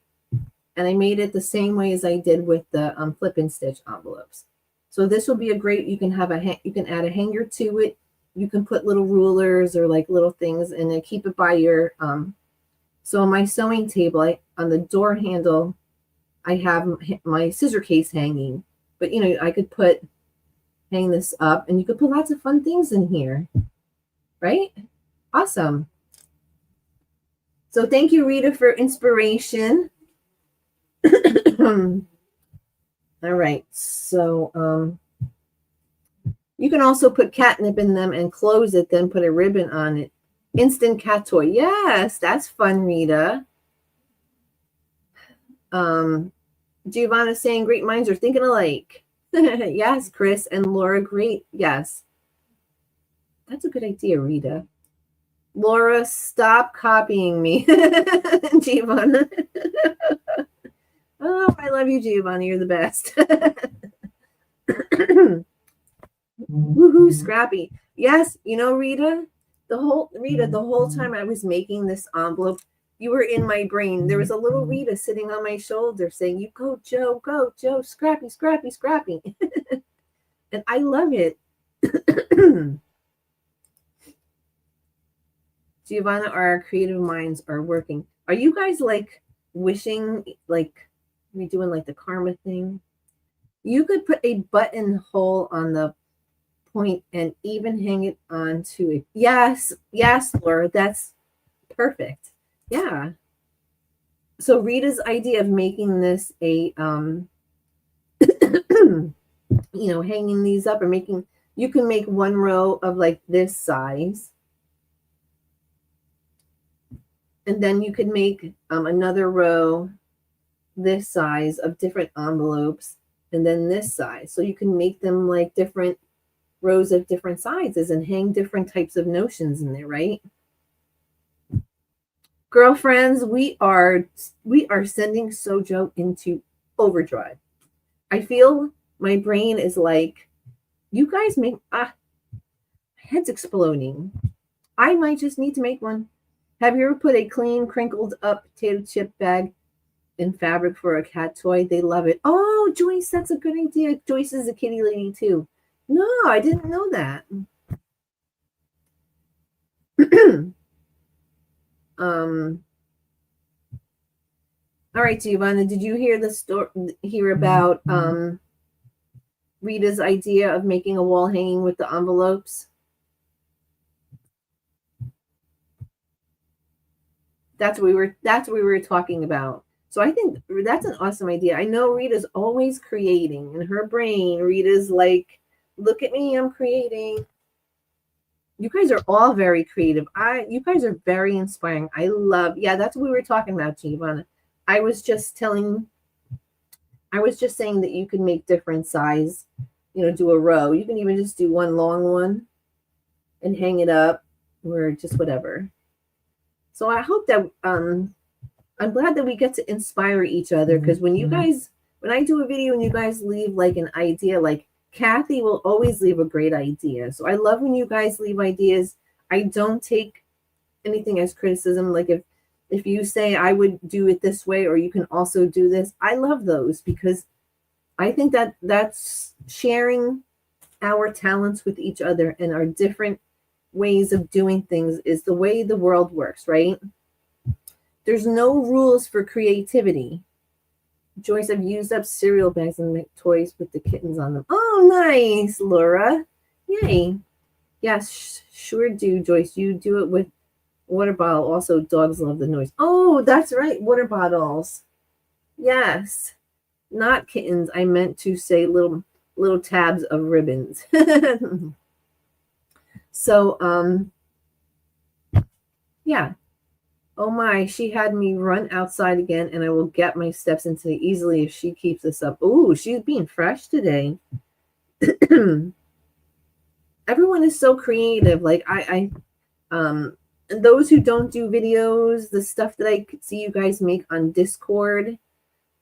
and I made it the same way as I did with the flip and stitch envelopes. So this will be a great, you can add a hanger to it. You can put little rulers or like little things and then keep it by your, so on my sewing table, on the door handle, I have my scissor case hanging, but you know, I could hang this up and you could put lots of fun things in here, right? Awesome. So thank you, Rita, for inspiration. All right, so you can also put catnip in them and close it, then put a ribbon on it. Instant cat toy. Yes, that's fun, Rita. Giovanna's saying great minds are thinking alike. Yes, Chris and Laura, great. Yes. That's a good idea, Rita. Laura, stop copying me. Giovanna. Oh, I love you, Giovanna. You're the best. Woohoo, Scrappy. Yes, you know, Rita, the whole time I was making this envelope, you were in my brain. There was a little Rita sitting on my shoulder saying, you go, Joe, Scrappy, Scrappy, Scrappy. And I love it. Giovanna, our creative minds are working. Are you guys like wishing, like we doing like the karma thing? You could put a buttonhole on the point and even hang it onto it. Yes, Laura, that's perfect. Yeah. So Rita's idea of making this a hanging these up or you can make one row of like this size. And then you could make another row this size of different envelopes and then this size. So you can make them like different rows of different sizes and hang different types of notions in there, right? Girlfriends, we are sending Sojo into overdrive. I feel my brain is like, you guys make head's exploding. I might just need to make one. Have you ever put a clean, crinkled up potato chip bag in fabric for a cat toy? They love it. Oh, Joyce, that's a good idea. Joyce is a kitty lady too. No, I didn't know that. All right, Giovanna, did you hear about Rita's idea of making a wall hanging with the envelopes? That's what we were talking about. So I think that's an awesome idea. I know Rita's always creating in her brain. Rita's like, look at me, I'm creating. You guys are all very creative. You guys are very inspiring. That's what we were talking about, Giovanna. I was just saying that you can make different size, do a row. You can even just do one long one and hang it up or just whatever. So I hope that I'm glad that we get to inspire each other, because when I do a video and you guys leave like an idea, like Kathy will always leave a great idea. So I love when you guys leave ideas. I don't take anything as criticism. Like if you say I would do it this way, or you can also do this, I love those, because I think that that's sharing our talents with each other and our different ways of doing things is the way the world works, right? There's no rules for creativity. Joyce, I've used up cereal bags and make toys with the kittens on them. Oh, nice, Laura. Yay. Yes, sure do, Joyce. You do it with water bottle. Also, dogs love the noise. Oh, that's right. Water bottles. Yes. Not kittens. I meant to say little tabs of ribbons. So, yeah. Oh my, she had me run outside again, and I will get my steps into it easily if she keeps this up. Ooh, she's being fresh today. Everyone is so creative. Like and those who don't do videos, the stuff that I could see you guys make on Discord.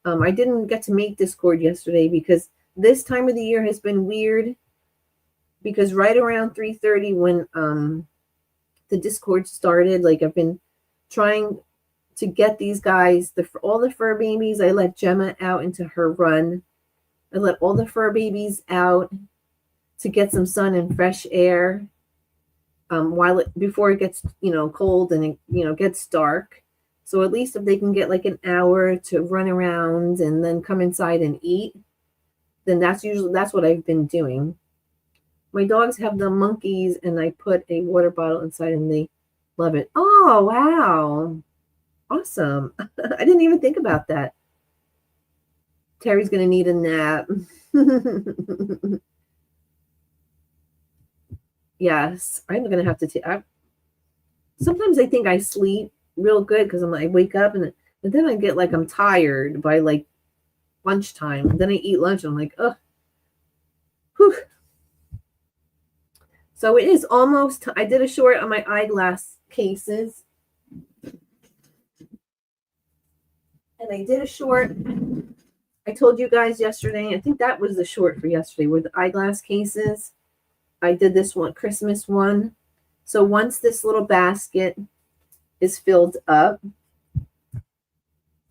I didn't get to make Discord yesterday because this time of the year has been weird. Because right around 3:30 when the Discord started, like I've been trying to get these guys, all the fur babies. I let Gemma out into her run. I let all the fur babies out to get some sun and fresh air before it gets cold and it gets dark. So at least if they can get like an hour to run around and then come inside and eat, then that's what I've been doing. My dogs have the monkeys, and I put a water bottle inside and they love it. Oh, wow. Awesome. I didn't even think about that. Terry's going to need a nap. Yes, I'm going to have to sometimes I think I sleep real good because I wake up and then I get like I'm tired by like lunchtime. And then I eat lunch and I'm like, ugh. Whew. So it is almost, I did a short on my eyeglass cases. And I did a short, I told you guys yesterday, I think that was the short for yesterday, with the eyeglass cases. I did this one, Christmas one. So once this little basket is filled up,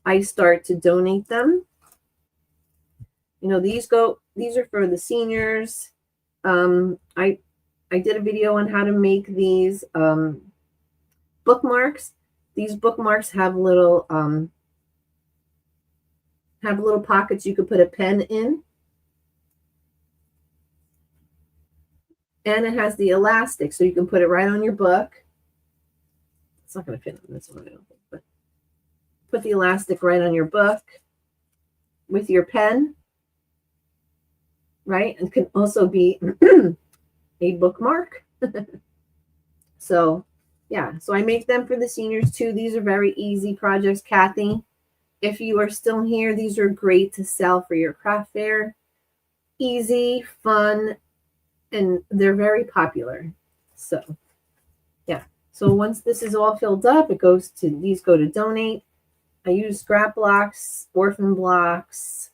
I start to donate them. These are for the seniors. I did a video on how to make these bookmarks. These bookmarks have little pockets you could put a pen in. And it has the elastic, so you can put it right on your book. It's not going to fit on this one, I don't think, but put the elastic right on your book with your pen, right? And it can also be a bookmark. So, yeah. So I make them for the seniors too. These are very easy projects. Kathy, if you are still here, these are great to sell for your craft fair. Easy, fun, and they're very popular. So, yeah. So once this is all filled up, these go to donate. I use scrap blocks, orphan blocks,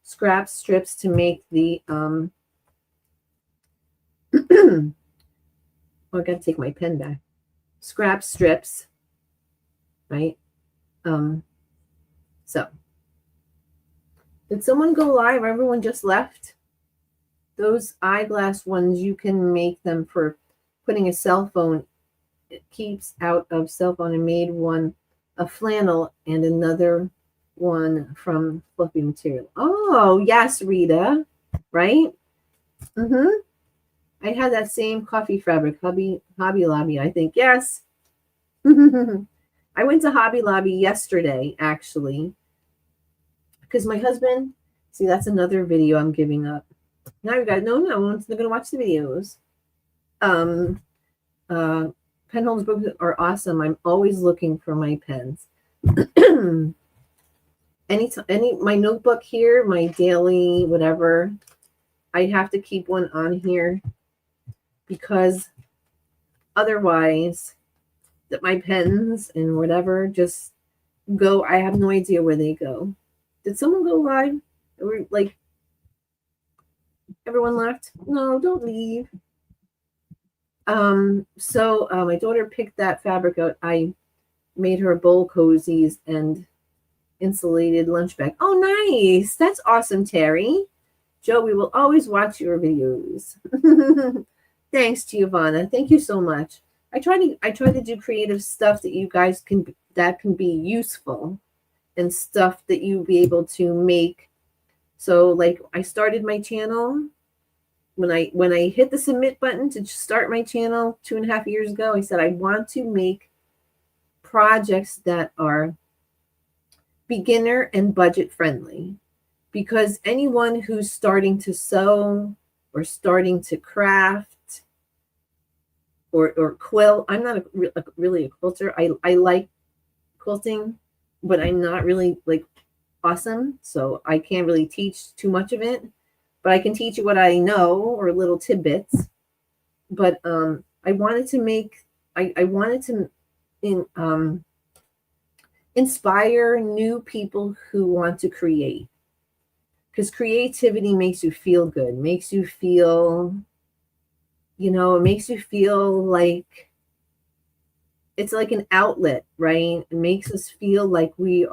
scrap strips to make the oh, I gotta take my pen back. Scrap strips, right? So did someone go live? Everyone just left. Those eyeglass ones, you can make them for putting a cell phone. It keeps out of cell phone. I made one of flannel and another one from fluffy material. Oh, yes, Rita, right? I had that same coffee fabric, Hobby Lobby, I think. Yes. I went to Hobby Lobby yesterday, actually, because my husband, see, that's another video I'm giving up. Now you guys, no, one's going to watch the videos. Penholmes books are awesome. I'm always looking for my pens. My notebook here, my daily whatever, I have to keep one on here because otherwise that my pens and whatever just go. I have no idea where they go. Did someone go live? Or like everyone left? No, don't leave. So my daughter picked that fabric out. I made her bowl cozies and insulated lunch bag. Oh, nice. That's awesome, Terry. Joe, we will always watch your videos. Thanks, Giovanna. Thank you so much. I try to do creative stuff that you guys can be useful and stuff that you be able to make. So like I started my channel when I hit the submit button to start my channel 2.5 years ago. I said I want to make projects that are beginner and budget friendly, because anyone who's starting to sew or starting to craft or quilt, I'm not really a quilter. I like quilting, but I'm not really like awesome, so I can't really teach too much of it, but I can teach you what I know or little tidbits. But I wanted to make I wanted to inspire new people who want to create, because creativity makes you feel good, makes you feel, it makes you feel like it's like an outlet, right? It makes us feel like we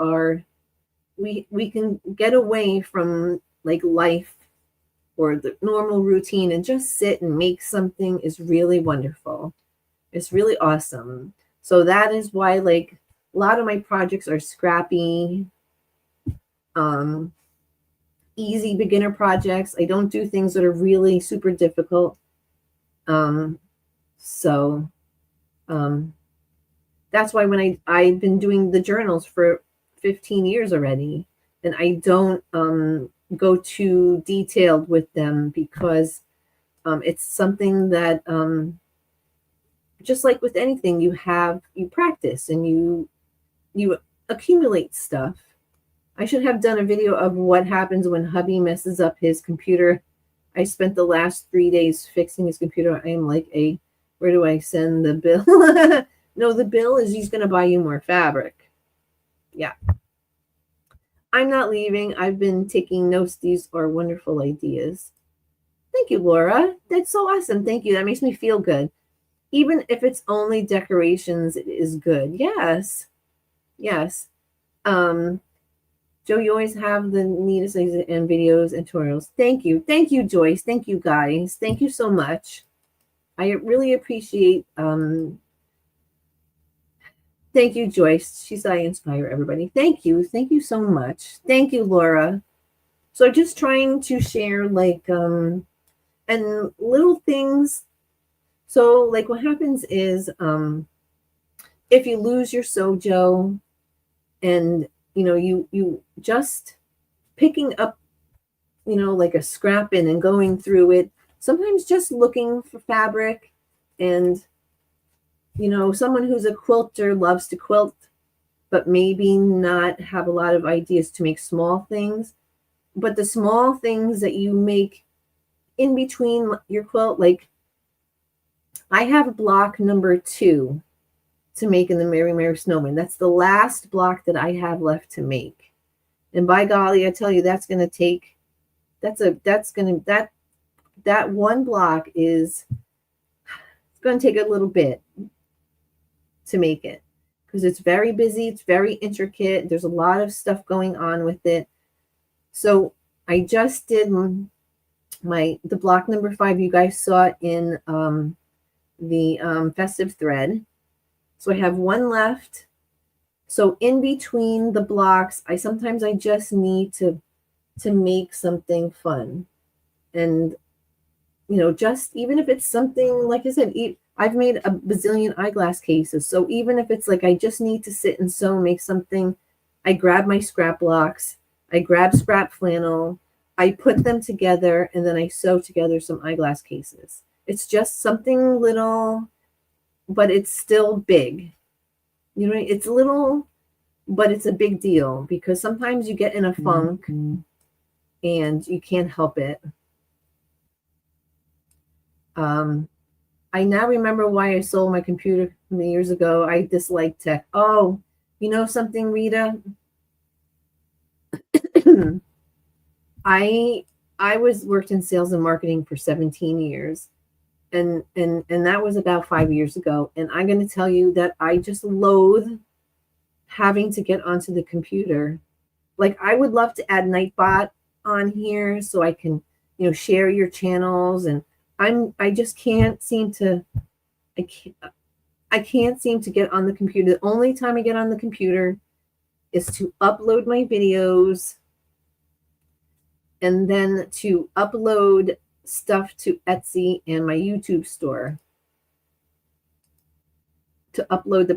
can get away from like life or the normal routine and just sit and make something is really wonderful. It's really awesome. So that is why like a lot of my projects are scrappy, easy beginner projects. I don't do things that are really super difficult. So that's why when I've been doing the journals for 15 years already, and I don't go too detailed with them, because it's something that just like with anything, you practice and you accumulate stuff. I should have done a video of what happens when hubby messes up his computer. I spent the last 3 days fixing his computer. I am like where do I send the bill? No, the bill is he's going to buy you more fabric. Yeah. I'm not leaving. I've been taking notes. These are wonderful ideas. Thank you, Laura. That's so awesome. Thank you. That makes me feel good. Even if it's only decorations, it is good. Yes. Yes. Joe, you always have the neatest things and videos and tutorials. Thank you. Thank you, Joyce. Thank you, guys. Thank you so much. I really appreciate thank you, Joyce. She said I inspire everybody. Thank you. Thank you so much. Thank you, Laura. So just trying to share like and little things. So like what happens is if you lose your sojo and you just picking up like a scrapping and going through it, sometimes just looking for fabric, and someone who's a quilter loves to quilt but maybe not have a lot of ideas to make small things, but the small things that you make in between your quilt, like I have block number 2 to make in the Mary Snowman. That's the last block that I have left to make. And by golly, I tell you, that's going to take, that one block is going to take a little bit to make it, because it's very busy. It's very intricate. There's a lot of stuff going on with it. So I just did the block number 5. You guys saw it in the festive thread. So I have one left. So in between the blocks, I just need to make something fun. And, just even if it's something, like I said, I've made a bazillion eyeglass cases. So even if it's like I just need to sit and sew and make something, I grab my scrap blocks, I grab scrap flannel, I put them together, and then I sew together some eyeglass cases. It's just something little, but it's still big. It's little, but it's a big deal, because sometimes you get in a funk and you can't help it. I now remember why I sold my computer many years ago. I disliked tech. Oh, you know something, Rita? I I was worked in sales and marketing for 17 years. And that was about 5 years ago. And I'm going to tell you that I just loathe having to get onto the computer. Like I would love to add Nightbot on here so I can, share your channels. And I just can't seem to I can't seem to get on the computer. The only time I get on the computer is to upload my videos and then to upload stuff to Etsy and my YouTube store, to upload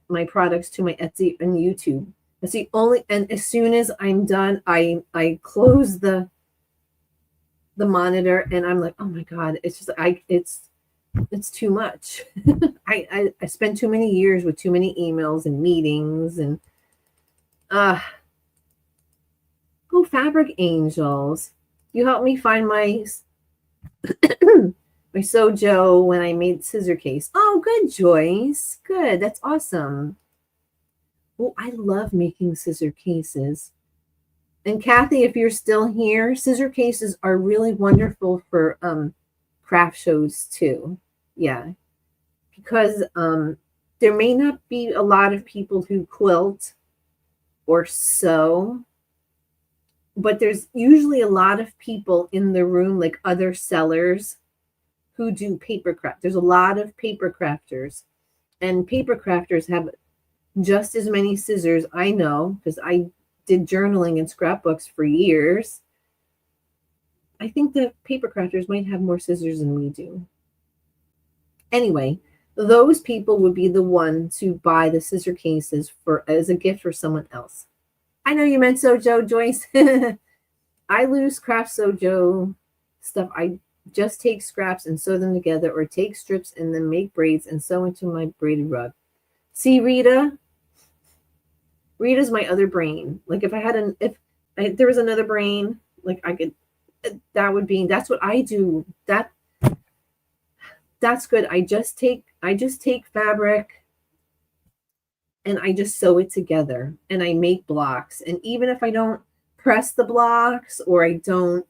my products to my Etsy and YouTube. That's the only, and as soon as I'm done, I close the monitor and I'm like, oh my God, it's just it's too much. I spent too many years with too many emails and meetings and oh, Fabric Angels. You helped me find my my Sojo when I made scissor case. Oh, good, Joyce. Good. That's awesome. Oh, I love making scissor cases. And Kathy, if you're still here, scissor cases are really wonderful for craft shows too. Yeah. Because there may not be a lot of people who quilt or sew, but there's usually a lot of people in the room, like other sellers who do paper craft. There's a lot of paper crafters, and paper crafters have just as many scissors. I know because I did journaling and scrapbooks for years. I think the paper crafters might have more scissors than we do. Anyway, those people would be the ones to buy the scissor cases for as a gift for someone else. I know you meant Sojo, Joyce. I lose craft Sojo stuff. I just take scraps and sew them together, or take strips and then make braids and sew into my braided rug. See, Rita's my other brain. Like if there was another brain, like I could, that's what I do. That's good. I just take fabric and I just sew it together and I make blocks. And even if I don't press the blocks or I don't,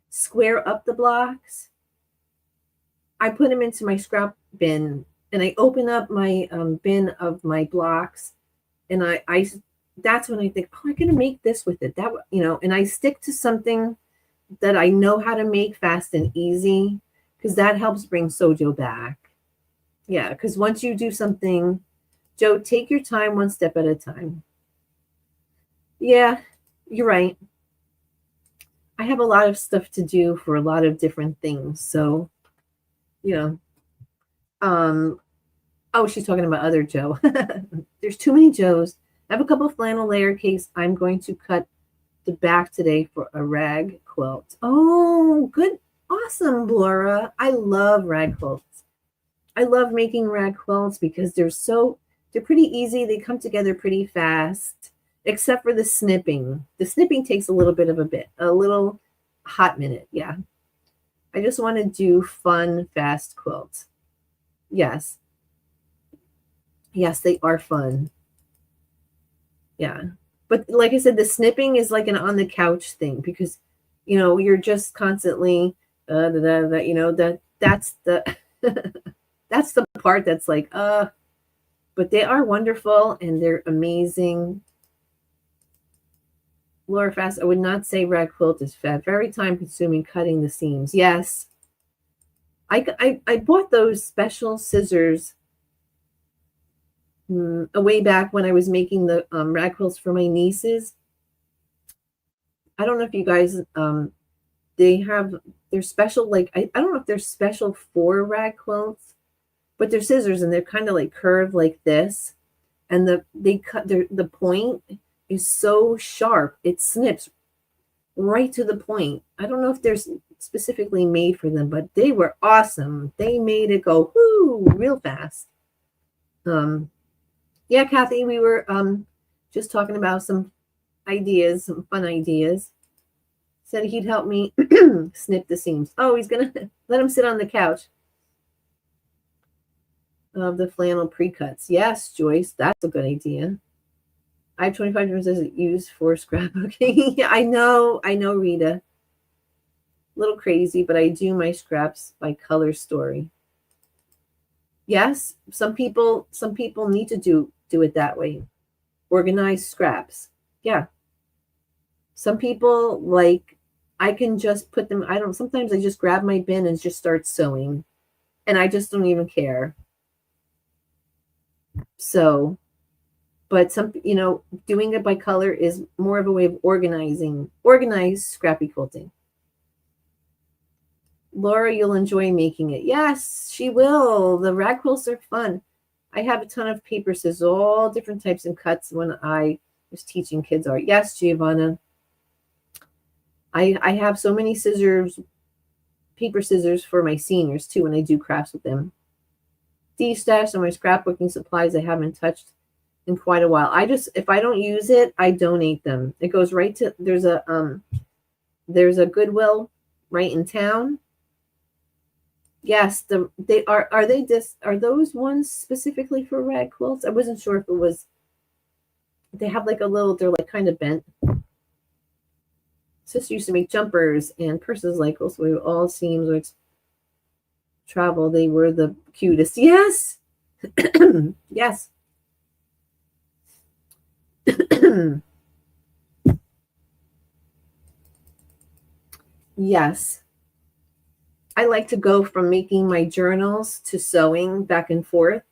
square up the blocks, I put them into my scrap bin and I open up my bin of my blocks, and I that's when I think, oh, I'm gonna make this with it. And I stick to something that I know how to make fast and easy, because that helps bring Sojo back. Yeah, because once you do something, Joe, take your time, one step at a time. Yeah, you're right. I have a lot of stuff to do for a lot of different things. So, oh, she's talking about other Joe. There's too many Joes. I have a couple of flannel layer case. I'm going to cut the back today for a rag quilt. Oh, good. Awesome, Laura. I love rag quilts. I love making rag quilts because they're pretty easy. They come together pretty fast, except for the snipping. The snipping takes a little hot minute. Yeah. I just want to do fun, fast quilts. Yes. Yes, they are fun. Yeah. But like I said, the snipping is like an on the couch thing, because, you're just constantly, that's the, that's the part that's like, but they are wonderful and they're amazing. Laura Fast, I would not say rag quilt is very time consuming cutting the seams. Yes. I bought those special scissors way back when I was making the rag quilts for my nieces. I don't know if you guys, they're special, like, I don't know if they're special for rag quilts, but they're scissors and they're kind of like curved like this. And the point is so sharp, it snips right to the point. I don't know if they're specifically made for them, but they were awesome. They made it go whoo real fast. Yeah, Kathy, we were just talking about some ideas, some fun ideas. Said he'd help me snip the seams. Oh, he's going to let him sit on the couch of the flannel pre-cuts. Yes, Joyce, that's a good idea. I have 25 different used for scrapbooking. Yeah, I know, Rita. A little crazy, but I do my scraps by color story. Yes, some people need to do it that way. Organize scraps. Yeah. Some people like I can just put them, sometimes I just grab my bin and just start sewing. And I just don't even care. So, but doing it by color is more of a way of organized scrappy quilting. Laura, you'll enjoy making it. Yes, she will. The rag quilts are fun. I have a ton of paper scissors, all different types and cuts when I was teaching kids art. Yes, Giovanna. I have so many scissors, paper scissors for my seniors too when I do crafts with them. These stash are my scrapbooking supplies I haven't touched in quite a while. If I don't use it, I donate them. It goes right to there's a Goodwill right in town. Yes, are those ones specifically for rag quilts? I wasn't sure if it was. They have like they're like kind of bent. Sister used to make jumpers and purses like also all seams or travel. They were the cutest. Yes. Yes. Yes. I like to go from making my journals to sewing back and forth.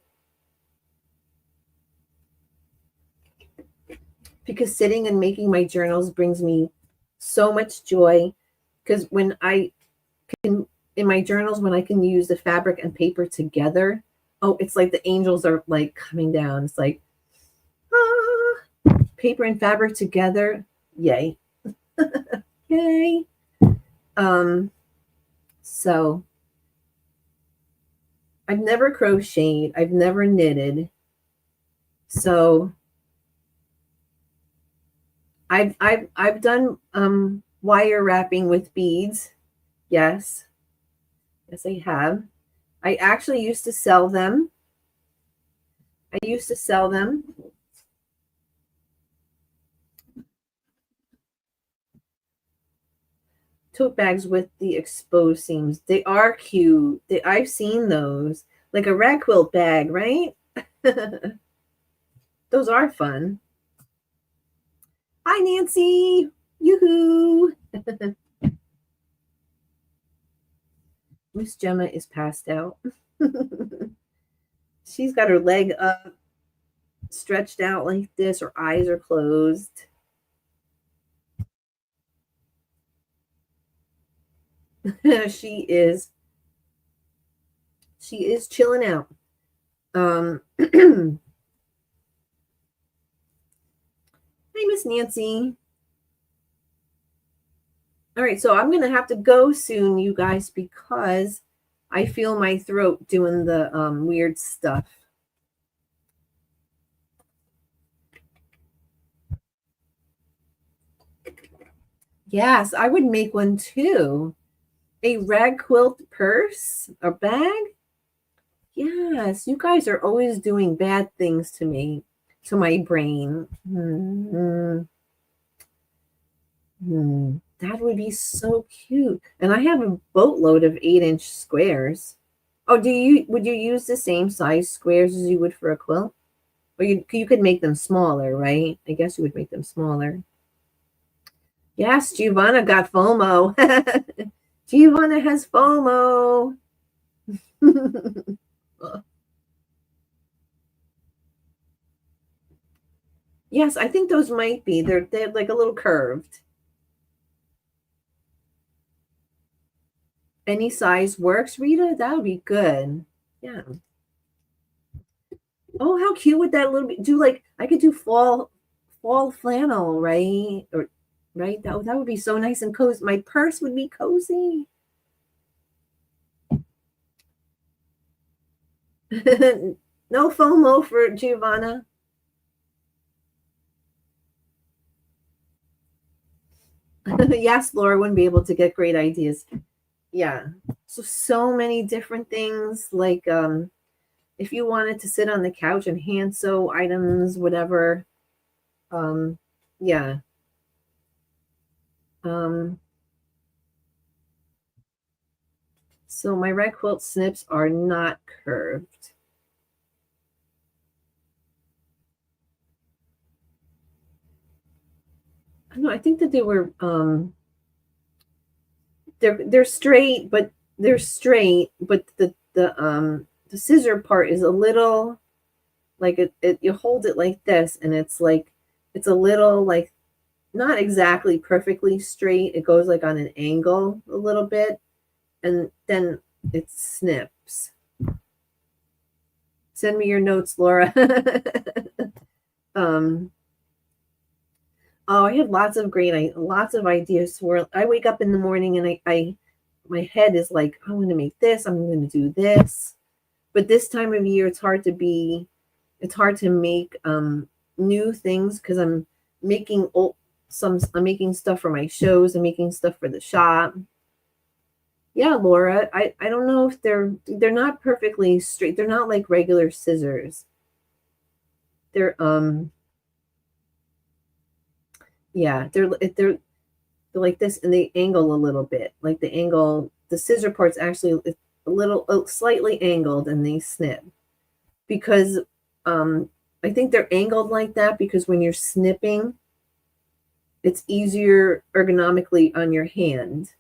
Because sitting and making my journals brings me so much joy. Because when I can, in my journals, when I can use the fabric and paper together, oh, it's like the angels are like coming down. It's like, paper and fabric together. Yay. Yay. So I've never crocheted. I've never knitted. So I've done wire wrapping with beads. Yes. Yes, I have. I actually used to sell them. Tote bags with the exposed seams. They are cute. I've seen those. Like a rag quilt bag, right? Those are fun. Hi, Nancy. Yoo-hoo. Miss Gemma is passed out. She's got her leg up, stretched out like this. Her eyes are closed. She is chilling out. Hi, Miss Nancy. All right, so I'm going to have to go soon, you guys, because I feel my throat doing the weird stuff. Yes, I would make one too. A rag quilt purse or bag? Yes, you guys are always doing bad things to me, to my brain. That would be so cute. And I have a boatload of 8-inch squares. Oh, would you use the same size squares as you would for a quilt? Or you could make them smaller, right? I guess you would make them smaller. Yes, Giovanna got FOMO. Giovanna has FOMO. Yes, I think those might be. They're like a little curved. Any size works, Rita? That would be good. Yeah. Oh, how cute would that little do? Like I could do fall flannel, right? Or right? That would be so nice and cozy. My purse would be cozy. No FOMO for Giovanna. Yes, Laura wouldn't be able to get great ideas. Yeah. So many different things. Like if you wanted to sit on the couch and hand sew items, whatever. Um, yeah. Um, so my red quilt snips are not curved. No, I think that they were they're straight, but they're straight, but the scissor part is a little like it you hold it like this and it's like it's a little like not exactly perfectly straight. It goes like on an angle a little bit and then it snips. Send me your notes, Laura. um oh, I have lots of ideas where I wake up in the morning and I my head is like, I'm gonna make this, I'm gonna do this. But this time of year it's hard to make new things because making old I'm making stuff for my shows, I'm making stuff for the shop. Yeah, Laura, I don't know if they're not perfectly straight. They're not like regular scissors. They're yeah, they're like this and they angle a little bit. Like the scissor part's actually slightly angled and they snip because I think they're angled like that because when you're snipping, it's easier ergonomically on your hand.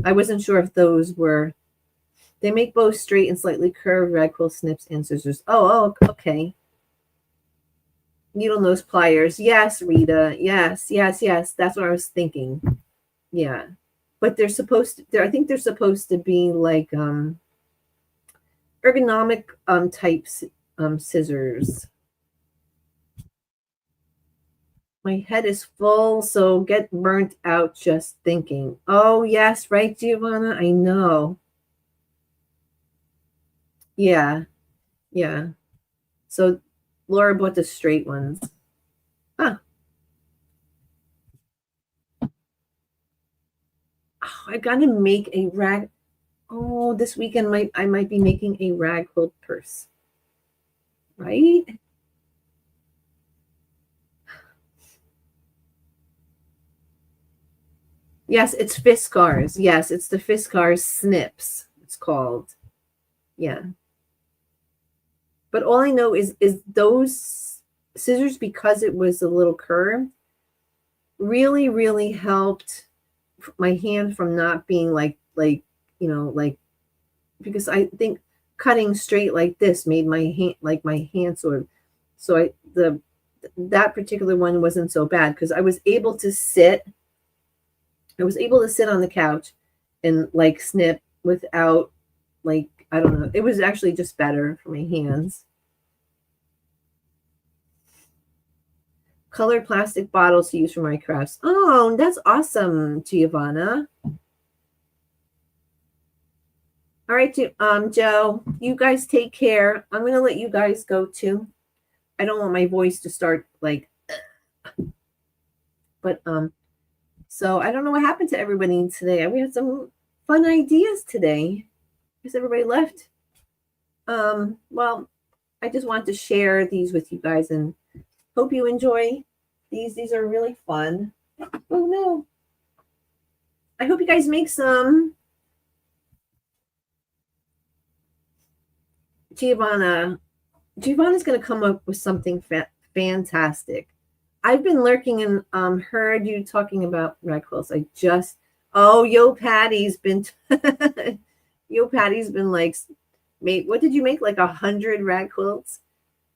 I wasn't sure if those were. They make both straight and slightly curved red quill snips and scissors. Okay. Needle nose pliers. Yes, Rita. Yes. That's what I was thinking. Yeah, but they're supposed to. I think they're supposed to be like ergonomic types scissors. My head is full, so get burnt out just thinking. Oh yes, right, Giovanna. I know. Yeah, yeah. So Laura bought the straight ones. Huh. Oh, I gotta make a rag. Oh, this weekend I might be making a rag quilt purse. Right? Yes, it's Fiskars. Yes, it's the Fiskars snips. It's called. Yeah. But all I know is those scissors because it was a little curved really helped my hand from not being like because I think cutting straight like this made my hand sort of so I the that particular one wasn't so bad because I was able to sit on the couch and like snip without like I don't know. It was actually just better for my hands. Colored plastic bottles to use for my crafts. Oh, that's awesome, Giovanna. All right, Joe, you guys take care. I'm gonna let you guys go too. I don't want my voice to start like, but so I don't know what happened to everybody today. We had some fun ideas today. Because everybody left. Well, I just wanted to share these with you guys and hope you enjoy these. These are really fun. Oh no. I hope you guys make some. Giovanna's going to come up with something fantastic. I've been lurking and heard you talking about red quilts. Yo Patty's been Yo Patty's been like made. What did you make? Like 100 rag quilts?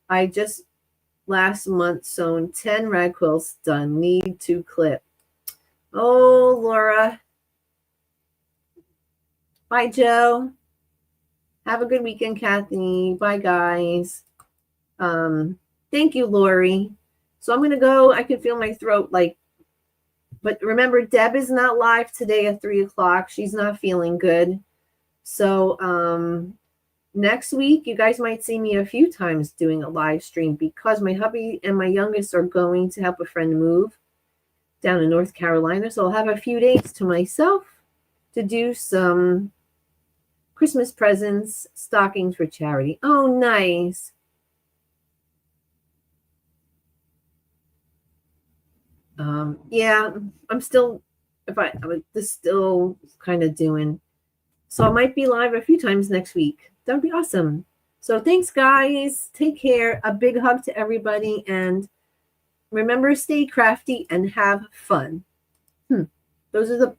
I just last month sewn 10 rag quilts done. Need to clip. Oh, Laura. Bye, Joe. Have a good weekend, Kathy. Bye, guys. Thank you, Lori. So I'm gonna go. I can feel my throat but remember, Deb is not live today at 3:00. She's not feeling good. So next week, you guys might see me a few times doing a live stream because my hubby and my youngest are going to help a friend move. down in North Carolina. So I'll have a few days to myself to do some Christmas presents, stockings for charity. Oh, nice. Yeah, I'm still, I'm just still kind of doing. So I might be live a few times next week. That would be awesome. So thanks, guys. Take care. A big hug to everybody. And remember, stay crafty and have fun. Those are the